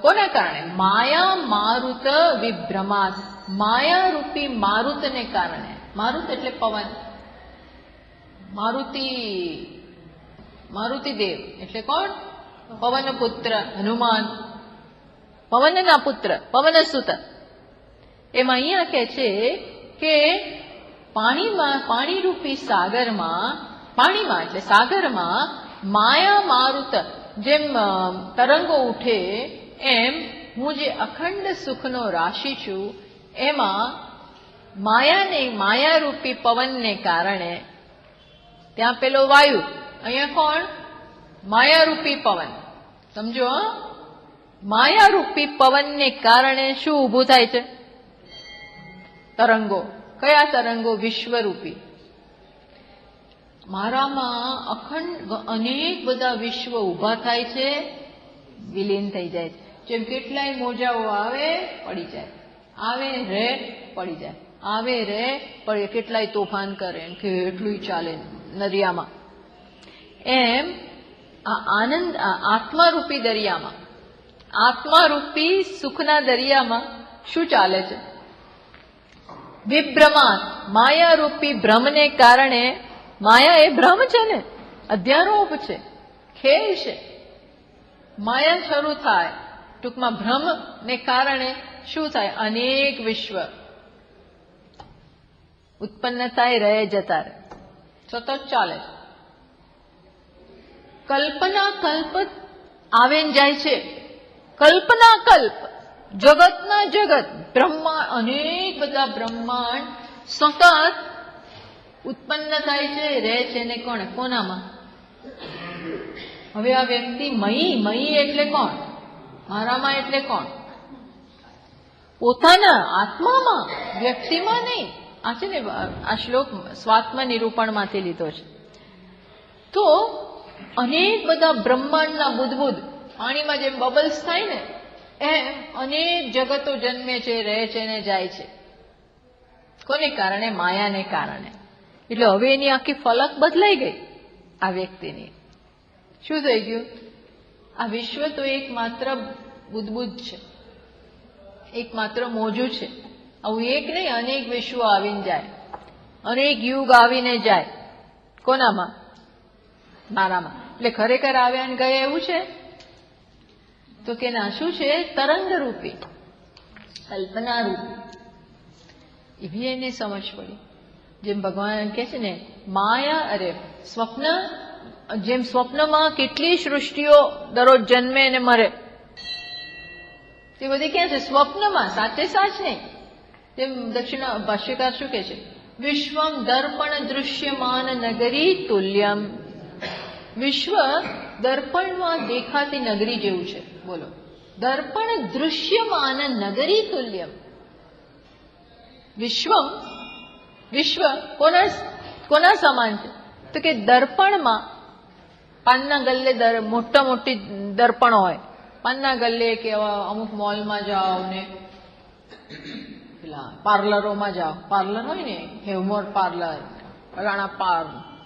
કોના કારણે? માયા મારુત વિભ્રમાત, માયા રૂપી મારુતને કારણે. મારુત એટલે પવન, મારુતિ દેવ એટલે કોણ? પવન પુત્ર હનુમાન, પવનના પુત્ર, પવન સુત. એમાં અહીંયા કે છે કે પાણીરૂપી સાગરમાં, પાણીમાં એટલે સાગરમાં માયા મારુત, જેમ તરંગો ઉઠે એમ હું જે અખંડ સુખનો રાશિ છું, એમાં માયારૂપી પવનને કારણે, ત્યાં પેલો વાયુ, અહીંયા કોણ? માયારૂપી પવન. સમજો, માયારૂપી પવનને કારણે શું ઊભું થાય છે? તરંગો. કયા તરંગો? વિશ્વરૂપી. મારામાં અખંડ અનેક બધા વિશ્વ ઊભા થાય છે, વિલીન થઈ જાય છે. જેમ કેટલાય મોજાઓ આવે પડી જાય, આવે રે પડી જાય, આવે રે પડે, કેટલાય તોફાન કરે, કેટલું ચાલે દરિયામાં. એમ આ આનંદ આત્મારૂપી દરિયામાં, આત્મારૂપી સુખના દરિયામાં શું ચાલે છે? વિભ્રમાત, માયારૂપી ભ્રમને કારણે. માયા એ ભ્રમ છે ને, અધ્યારોપ છે, ખેલ છે. માયા શરૂ થાય, ટૂંકમાં ભ્રમને કારણે શું થાય? અનેક વિશ્વ ઉત્પન્ન થાય, રહે જતા રહે, સતત ચાલે છે. કલ્પના કલ્પ આવે ને જાય છે, કલ્પના કલ્પ, જગતના જગત, બ્રહ્માંડ, અનેક બધા બ્રહ્માંડ સતત ઉત્પન્ન થાય છે, રહે છે ને કોણ? કોનામાં? હવે આ વ્યક્તિ મયી એટલે કોણ? મારામાં એટલે કોણ? પોતાના આત્મામાં, વ્યક્તિમાં નહીં. આ છે ને, આ શ્લોક સ્વાત્મ નિરૂપણમાંથી લીધો છે. તો અનેક બધા બ્રહ્માંડના બુદ્ધ પાણીમાં જેમ બબલ્સ થાય ને, એમ અનેક જગતો જન્મે છે, રહે છે ને જાય છે. કોને કારણે? માયાને કારણે. એટલે હવે એની આખી ફલક બદલાઈ ગઈ આ વ્યક્તિની. શું થઈ ગયું? આ વિશ્વ તો એકમાત્ર બુદ્ધ છે, એકમાત્ર મોજું છે. આવું એક નહીં, અનેક વિશ્વો આવીને જાય, અનેક યુગ આવીને જાય. કોનામાં? મારામાં. એટલે ખરેખર આવ્યા ને ગયા એવું છે? તો કે ના, શું છે? તરંગ રૂપી, કલ્પના રૂપી. એવી એને સમજ પડી. જેમ ભગવાન કહે છે ને, માયા, અરે સ્વપ્ન, જેમ સ્વપ્નમાં કેટલી સૃષ્ટિઓ દરરોજ જન્મે અને મરે, તે બધી ક્યાં છે? સ્વપ્નમાં, સાચે સાચ નહીં. તેમ દક્ષિણ ભાષ્યકાર શું કહે છે? વિશ્વમ દર્પણ દૃશ્યમાન નગરી તુલ્યમ. વિશ્વ દર્પણમાં દેખાતી નગરી જેવું છે. બોલો, દર્પણ દૃશ્યમાન નગરી તુલ્યમ. વિશ્વ કોના સમાન છે? તો કે દર્પણમાં, પાનના ગલ્લે મોટી દર્પણ હોય, પાનના ગલ્લે કે અમુક મોલમાં જાઓ ને પેલા પાર્લરોમાં જાઓ, પાર્લર હોય ને, હેવમોર પાર્લર, રાણા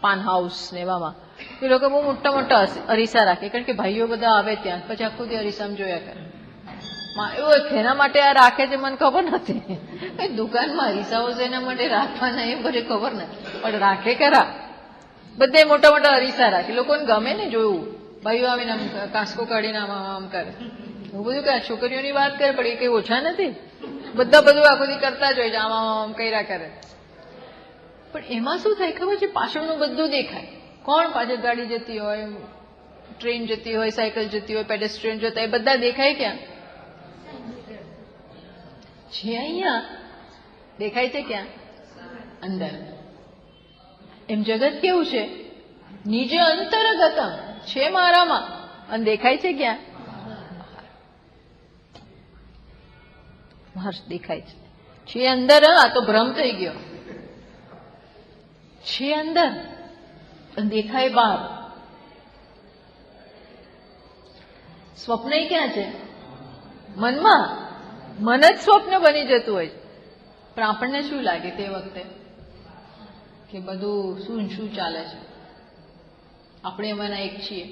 પાન હાઉસ ને એવામાં એ લોકો બહુ મોટા અરીસા રાખે, કારણ કે ભાઈઓ બધા આવે ત્યાં, પછી આખું દી અરીસામાં જોયા કરે. એવું એના માટે આ રાખે છે મને ખબર નથી. દુકાનમાં અરીસાઓ છે એના માટે રાખવાના એ બધી ખબર નથી, પણ રાખે ખરા. બધે મોટા અરીસા રાખે, લોકોને ગમે ને જોયું. ભાઈઓ આવીને આમ કાસ્કો કાઢીને આમ કરે, એવું બધું કે છોકરીઓની વાત કરે, પણ એ કઈ ઓછા નથી. બધા બધું આખો દી કરતા જ હોય છે, આમ કર્યા કરે. પણ એમાં શું થાય ખબર છે? પાછળનું બધું દેખાય. કોણ પાછળ ગાડી જતી હોય, ટ્રેન જતી હોય, સાયકલ જતી હોય, પેડેસ્ટ્રીયન જતા હોય, બધા દેખાય ક્યાં? છે અહીંયા, દેખાય છે ક્યાં? અંદર. એમ જગત કેવું છે? નિજ અંતરગતમ, છે મારામાં, અને દેખાય છે ક્યાં? બહાર દેખાય છે અંદર. આ તો ભ્રમ થઈ ગયો. છે અંદર અને દેખાય બહાર. સ્વપ્ન ક્યાં છે? મનમાં. મન જ સ્વપ્ન બની જતું હોય છે. પણ આપણને શું લાગે તે વખતે કે બધું શું શું ચાલે છે? આપણે એમાંના એક છીએ.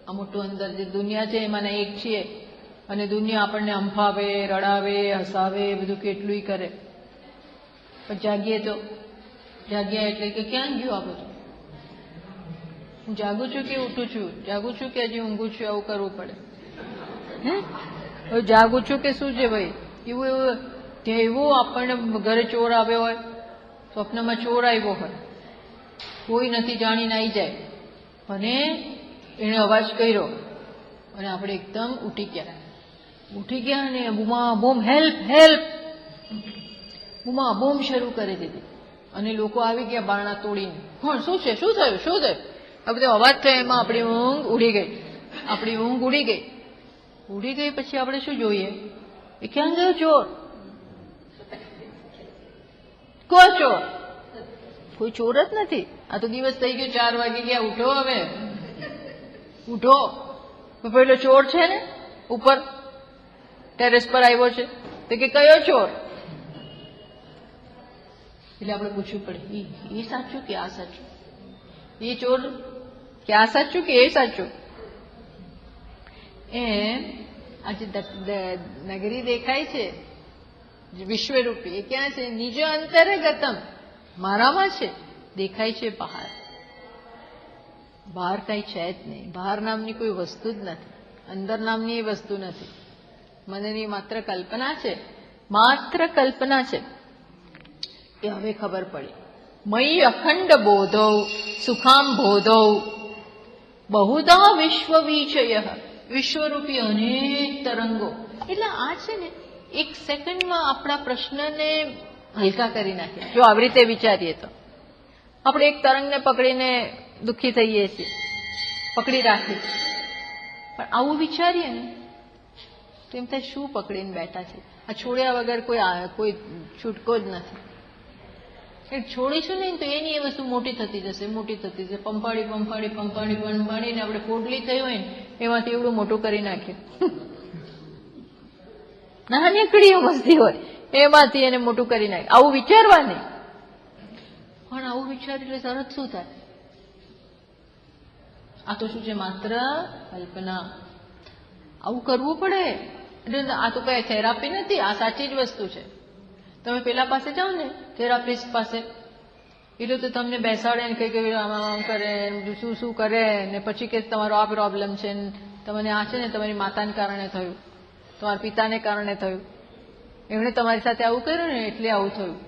આ મોટું અંદર જે દુનિયા છે એમાંના એક છીએ, અને દુનિયા આપણને અંફાવે, રડાવે, હસાવે, બધું કેટલું કરે. પણ જાગીએ તો જાગ્યા એટલે કે ક્યાં ગયું આ બધું? હું જાગું છું કે ઉઠું છું? જાગું છું કે હજી ઊંઘું છું? આવું કરવું પડે. હે, જાગું છું કે શું છે ભાઈ? એવું આપણને ઘરે ચોર આવ્યો હોય, સ્વપ્નમાં ચોર આવ્યો હોય, કોઈ નથી જાણીને આવી જાય, અને એને અવાજ કર્યો અને આપણે એકદમ ઉઠી ગયા અને બૂમા બૂમ, હેલ્પ હેલ્પ, બૂમા બૂમ શરૂ કરી દીધી. અને લોકો આવી ગયા બારણા તોડીને. કોણ? શું છે? શું થયું? શું થયું? આ બધો અવાજ થયો. એમાં આપણી ઊંઘ ઉડી ગઈ. ઉડી ગઈ પછી આપણે શું જોઈએ? એ ક્યાં ગયો ચોર? કોઈ ચોર? કોઈ ચોર જ નથી. આ તો દિવસ થઈ ગયો, 4 વાગી ગયા. ઉઠો, હવે ઉઠો. પેલો ચોર છે ને ઉપર ટેરેસ પર આવ્યો છે, તો કે કયો ચોર? એટલે આપણે પૂછવું પડે, એ સાચું કે આ સાચું? એ ચોર કે આ સાચું કે એ સાચું? એમ આ જે નગરી દેખાય છે વિશ્વરૂપી, એ ક્યાં છે? નિજ અંતરગતમ, મારામાં છે. દેખાય છે બહાર. બહાર કઈ છે જ નહીં. બહાર નામની કોઈ વસ્તુ જ નથી. અંદર નામની એ વસ્તુ નથી. મનની માત્ર કલ્પના છે. માત્ર કલ્પના છે. એ હવે ખબર પડી. મયી અખંડ બોધો સુખામ બોધો બહુધા વિશ્વ વિચય, વિશ્વરૂપી અનેક તરંગો. એટલે આ છે ને, એક સેકન્ડમાં આપણા પ્રશ્નને હલકા કરી નાખે. જો આવી રીતે વિચારીએ તો આપણે એક તરંગને પકડીને દુઃખી થઈએ છીએ, પકડી રાખીએ. પણ આવું વિચારીએ ને તો એમ થાય શું પકડીને બેઠા છે? આ છોડ્યા વગર કોઈ છૂટકો જ નથી. છોડીશું નહીં તો એની એ વસ્તુ મોટી થતી જશે. પંપાડીને આપણે પોટલી થઈ હોય ને એમાંથી એવડું મોટું કરી નાખીએ. નાની કડીઓ વસ્તી હોય એમાંથી એને મોટું કરી નાખે. આવું વિચારવા નહીં. પણ આવું વિચારી એટલે તરત શું થાય? આ તો શું છે? માત્ર કલ્પના. આવું કરવું પડે. એટલે આ તો કઈ થેરાપી નથી, આ સાચી જ વસ્તુ છે. તમે પેલા પાસે જાઓ ને, થેરાપિસ્ટ પાસે, એટલે તો તમને બેસાડે ને કઈ આમ કરે, શું શું કરે, ને પછી કે તમારો આ પ્રોબ્લેમ છે, તમને આ છે ને તમારી માતાને કારણે થયું, તમારા પિતાને કારણે થયું, એમણે તમારી સાથે આવું કર્યું ને એટલે આવું થયું.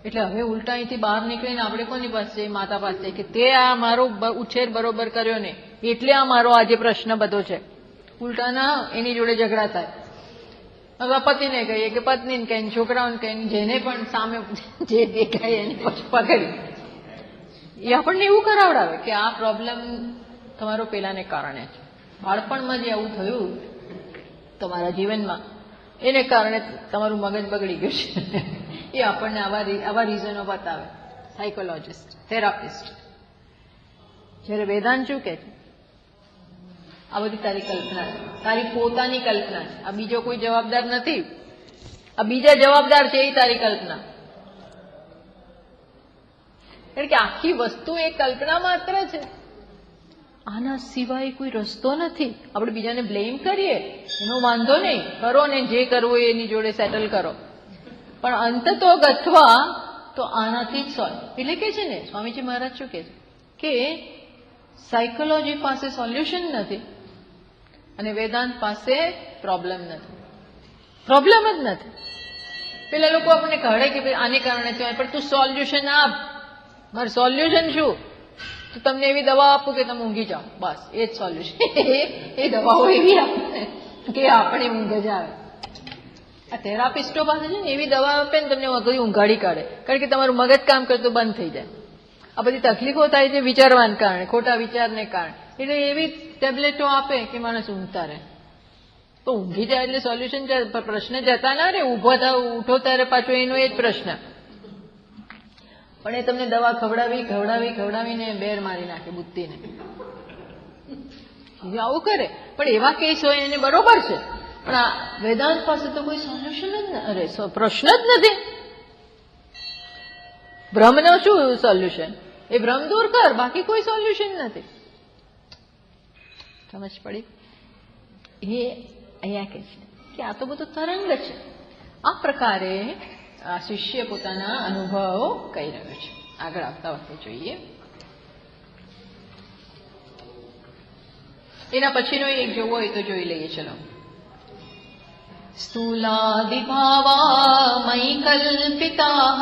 એટલે હવે ઉલટા અહીંથી બહાર નીકળીને આપણે કોની પાસે જઈએ? માતા પાસે, કે તે આ મારો ઉછેર બરોબર કર્યો ને એટલે આ મારો આજે પ્રશ્ન બધો છે. ઉલટાના એની જોડે ઝઘડા થાય. હવે પતિને કહીએ કે પત્નીને કહીને છોકરાઓને કહીને જેને પણ સામે જે દેખાય એને પછી પકડી એ આપણને એવું કરાવડાવે કે આ પ્રોબ્લેમ તમારો પેલાને કારણે છે. બાળપણમાં જે આવું થયું તમારા જીવનમાં એને કારણે તમારું મગજ બગડી ગયું છે. એ આપણને આવા રીઝનો બતાવે સાયકોલોજીસ્ટ, થેરાપિસ્ટ. જયારે વેદાંત શું કે છે? આ બધી તારી કલ્પના છે, તારી પોતાની કલ્પના છે. આ બીજો કોઈ જવાબદાર નથી. આ બીજા જવાબદાર છે એ તારી કલ્પના. એટલે કે આખી વસ્તુ એ કલ્પના માત્ર છે. આના સિવાય કોઈ રસ્તો નથી. આપણે બીજાને બ્લેમ કરીએ એનો વાંધો નહીં, કરો ને જે કરવું એની જોડે સેટલ કરો, પણ અંતતો ગથવા તો આનાથી જ સોલ્વ. એટલે કે છે ને સ્વામીજી મહારાજ શું કે છે કે સાયકોલોજી પાસે સોલ્યુશન નથી અને વેદાંત પાસે પ્રોબ્લેમ નથી. પ્રોબ્લેમ જ નથી. પેલા લોકો આપણને કહે કે ભાઈ આને કારણે થયું, પણ તું સોલ્યુશન આપ. મારું સોલ્યુશન શું? તો તમને એવી દવા આપું કે તમે ઊંઘી જાઓ, બસ એ જ સોલ્યુશન. એ દવાઓ એવી આપે કે આપણે ઊંઘ જ આવે. આ થેરાપિસ્ટો પાસે છે ને એવી દવા આપે ને તમને મગજ ઊંઘાડી કાઢે, કારણ કે તમારું મગજ કામ કરતું બંધ થઈ જાય. આ બધી તકલીફો થાય છે વિચારવાને કારણે, ખોટા વિચારને કારણે. એટલે એવી ટેબ્લેટો આપે કે માણસ ઊંઘતા રહે. તો ઊંઘી જાય એટલે સોલ્યુશન, પ્રશ્ન જતા ના રે. ઉઠો ત્યારે પાછો એનો એ જ પ્રશ્ન. પણ એ તમને દવા ખવડાવીને બેર મારી નાખે બુદ્ધિને. આવું કરે. પણ એવા કેસ હોય એને બરોબર છે, પણ આ વેદાંત પાસે તો કોઈ સોલ્યુશન જ અરે પ્રશ્ન જ નથી. ભ્રમનો શું સોલ્યુશન? એ ભ્રમ દૂર કર, બાકી કોઈ સોલ્યુશન નથી. સમજ પડી? એ અહીંયા કે છે કે આ તો બધું તરંગ છે. આ પ્રકારે આ શિષ્ય પોતાના અનુભવો કહી રહ્યો છે. આગળ આવતા વખતે જોઈએ. એના પછીનો એક જોવો હોય તો જોઈ લઈએ. ચલો. સ્થૂલાદિભાવા મયી કલ્પિતાઃ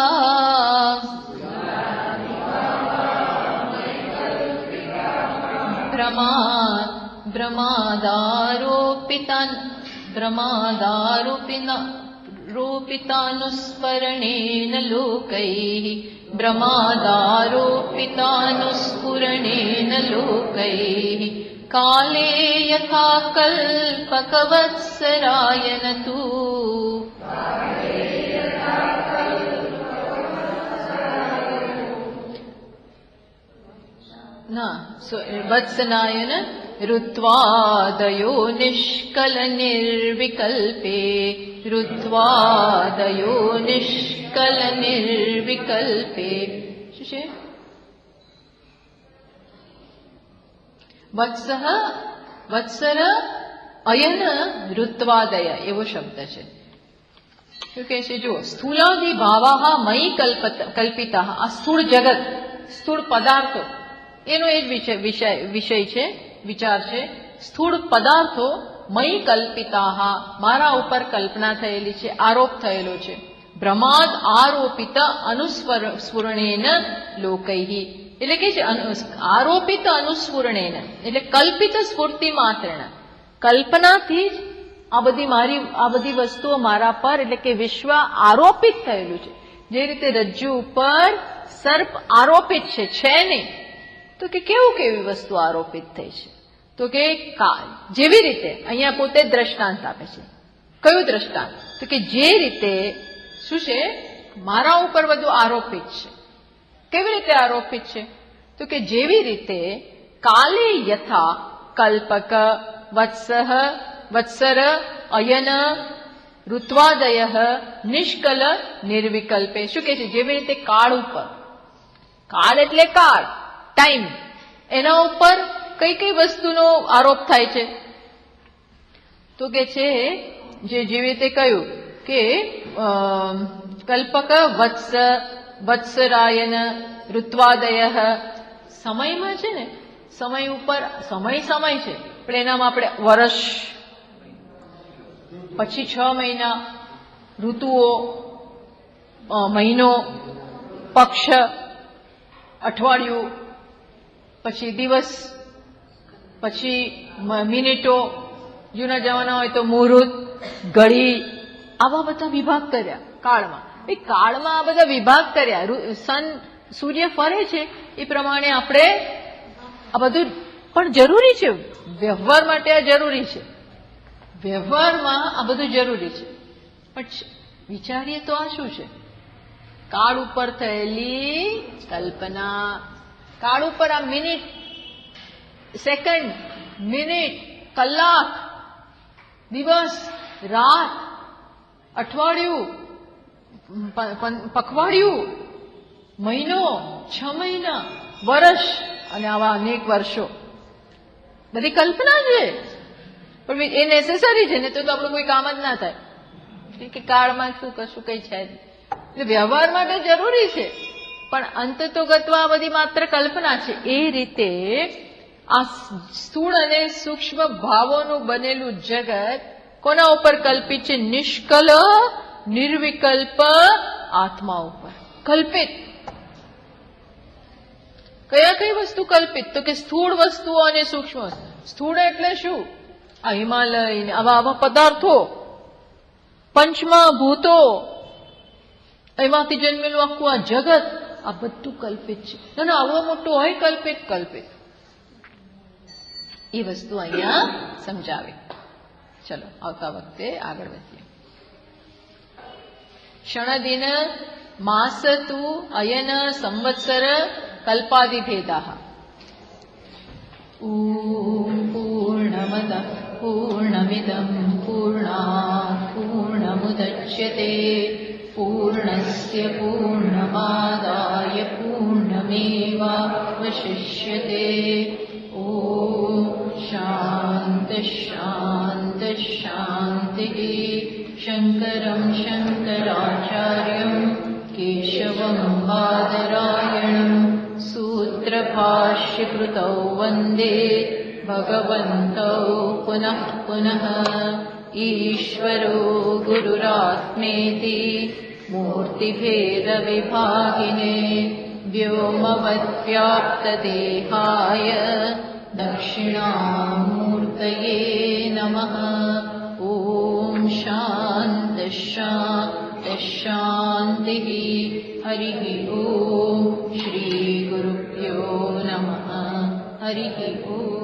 ભ્રમાદારોપિતાનુસ્ફरणेन लोकैः भ्रमादारोपितानुस्फुरणेन लोकैः काले यथा कल्पकवत्सरायन तु वत्सनायन ऋत्वादयो निष्कल निर्विकल्पे ऋत्वादयो निष्कल निर्विकल्पे. શું છે? વત્સર અયન ઋત્વાદય એવો શબ્દ છે. શું કહે છે? જુઓ. સ્થૂલાદિ ભાવાહ મયી કલ્પિતા. આ સ્થૂળ જગત, સ્થૂળ પદાર્થો એનો એ જ વિષય છે, વિચાર છે. સ્થૂળ પદાર્થો મયી કલ્પિતાઃ મારા ઉપર કલ્પના થયેલી છે, આરોપ થયેલો છે. ભ્રમાદ આરોપિત અનુસ્ફુરણેન લોકૈઃ એટલે કે છે આરોપિત અનુસ્ફુરણેન એટલે કલ્પિત સ્ફૂર્તિ માત્રેણ, કલ્પનાથી જ આ બધી વસ્તુઓ મારા પર એટલે કે વિશ્વ આરોપિત થયેલું છે. જે રીતે રજ્જુ ઉપર સર્પ આરોપિત છે નહીં, તો કે કેવી વસ્તુ આરોપિત થઈ છે? તો કે જેવી રીતે અહીંયા પોતે દ્રષ્ટાંત આપે છે. કયું દ્રષ્ટાંત? તો કે જે રીતે શું છે મારા ઉપર બધું આરોપિત છે. કેવી રીતે આરોપિત છે? તો કે જેવી રીતે કાલે યથા કલ્પક વત્સર અયન ઋત્વાદય નિષ્કલ નિર્વિકલ્પે. શું કે છે? જેવી રીતે કાળ ઉપર, કાળ એટલે કાળ, ટાઈમ, એના ઉપર કઈ વસ્તુનો આરોપ થાય છે? તો કે છે જેવી રીતે કહ્યું કે કલ્પક વત્સરાયન ઋત્વાદય. સમયમાં છે ને, સમય ઉપર સમય છે, પણ એનામાં આપણે વર્ષ, પછી 6 મહિના, ઋતુઓ, મહિનો, પક્ષ, અઠવાડિયું, પછી દિવસ, પછી મિનિટો, જૂના જમાના હોય તો મુહૂર્ત, ઘડી, આવા બધા વિભાગ કર્યા કાળમાં. એ કાળમાં આ બધા વિભાગ કર્યા. સૂર્ય ફરે છે એ પ્રમાણે આપણે આ બધું પણ જરૂરી છે. વ્યવહાર માટે આ જરૂરી છે. વ્યવહારમાં આ બધું જરૂરી છે. પણ વિચારીએ તો આ શું છે? કાળ ઉપર થયેલી કલ્પના. કાળ ઉપર આ મિનિટ, સેકન્ડ, મિનિટ, કલાક, દિવસ, રાત, અઠવાડિયું, પખવાડિયું, મહિનો, 6 મહિના, વર્ષ અને આવા અનેક વર્ષો, બધી કલ્પના છે. પણ એ નેસેસરી છે ને, તો આપણું કોઈ કામ જ ના થાય. કે કાળમાં શું કશું કઈ છે એટલે વ્યવહાર માટે જરૂરી છે, પણ અંતતોગતમાં આ બધી માત્ર કલ્પના છે. એ રીતે આ સ્થૂળ અને સૂક્ષ્મ ભાવોનું બનેલું જગત કોના ઉપર કલ્પિત છે? નિષ્કલ નિર્વિકલ્પ આત્મા ઉપર કલ્પિત. કઈ વસ્તુ કલ્પિત? તો કે સ્થૂળ વસ્તુઓ અને સૂક્ષ્મ વસ્તુ. સ્થૂળ એટલે શું? આ હિમાલય, આવા પદાર્થો. પંચમહાભૂતો, એમાંથી જન્મેલું આખું આ જગત, આ બધું કલ્પિત છે. અને આવો મોટો હોય કલ્પિત કલ્પિત, એ વસ્તુ અહીંયા સમજાવે. ચલો આવતા વખતે આગળ વધીએ. ક્ષણદિન માસ તુ અયન સંવત્સર કલ્પાદિભેદાઃ. પૂર્ણમદઃ પૂર્ણમિદં પૂર્ણાत् પૂર્ણમુદચ્યતે પૂર્ણસ્ય પૂર્ણમાદાય પૂર્ણમેવાવશિષ્યતે. ઓમ શાંતિ શાંતિ શાંતિ. શંકરં શંકરાચાર્યં કેશવં બાદરાયણં सूत्रभाष्यकृतौ वन्दे भगवन्तौ पुनः पुनः. ईश्वरो गुरुरात्मेति मूर्तिभेदविभागिने व्योमवद्व्याप्तदेहाय दक्षिणामूर्तये नमः. ॐ शान्तिः शान्तिः शान्तिः. हरिः ॐ. श्री गुरुभ्यो नमः. हरिः ॐ.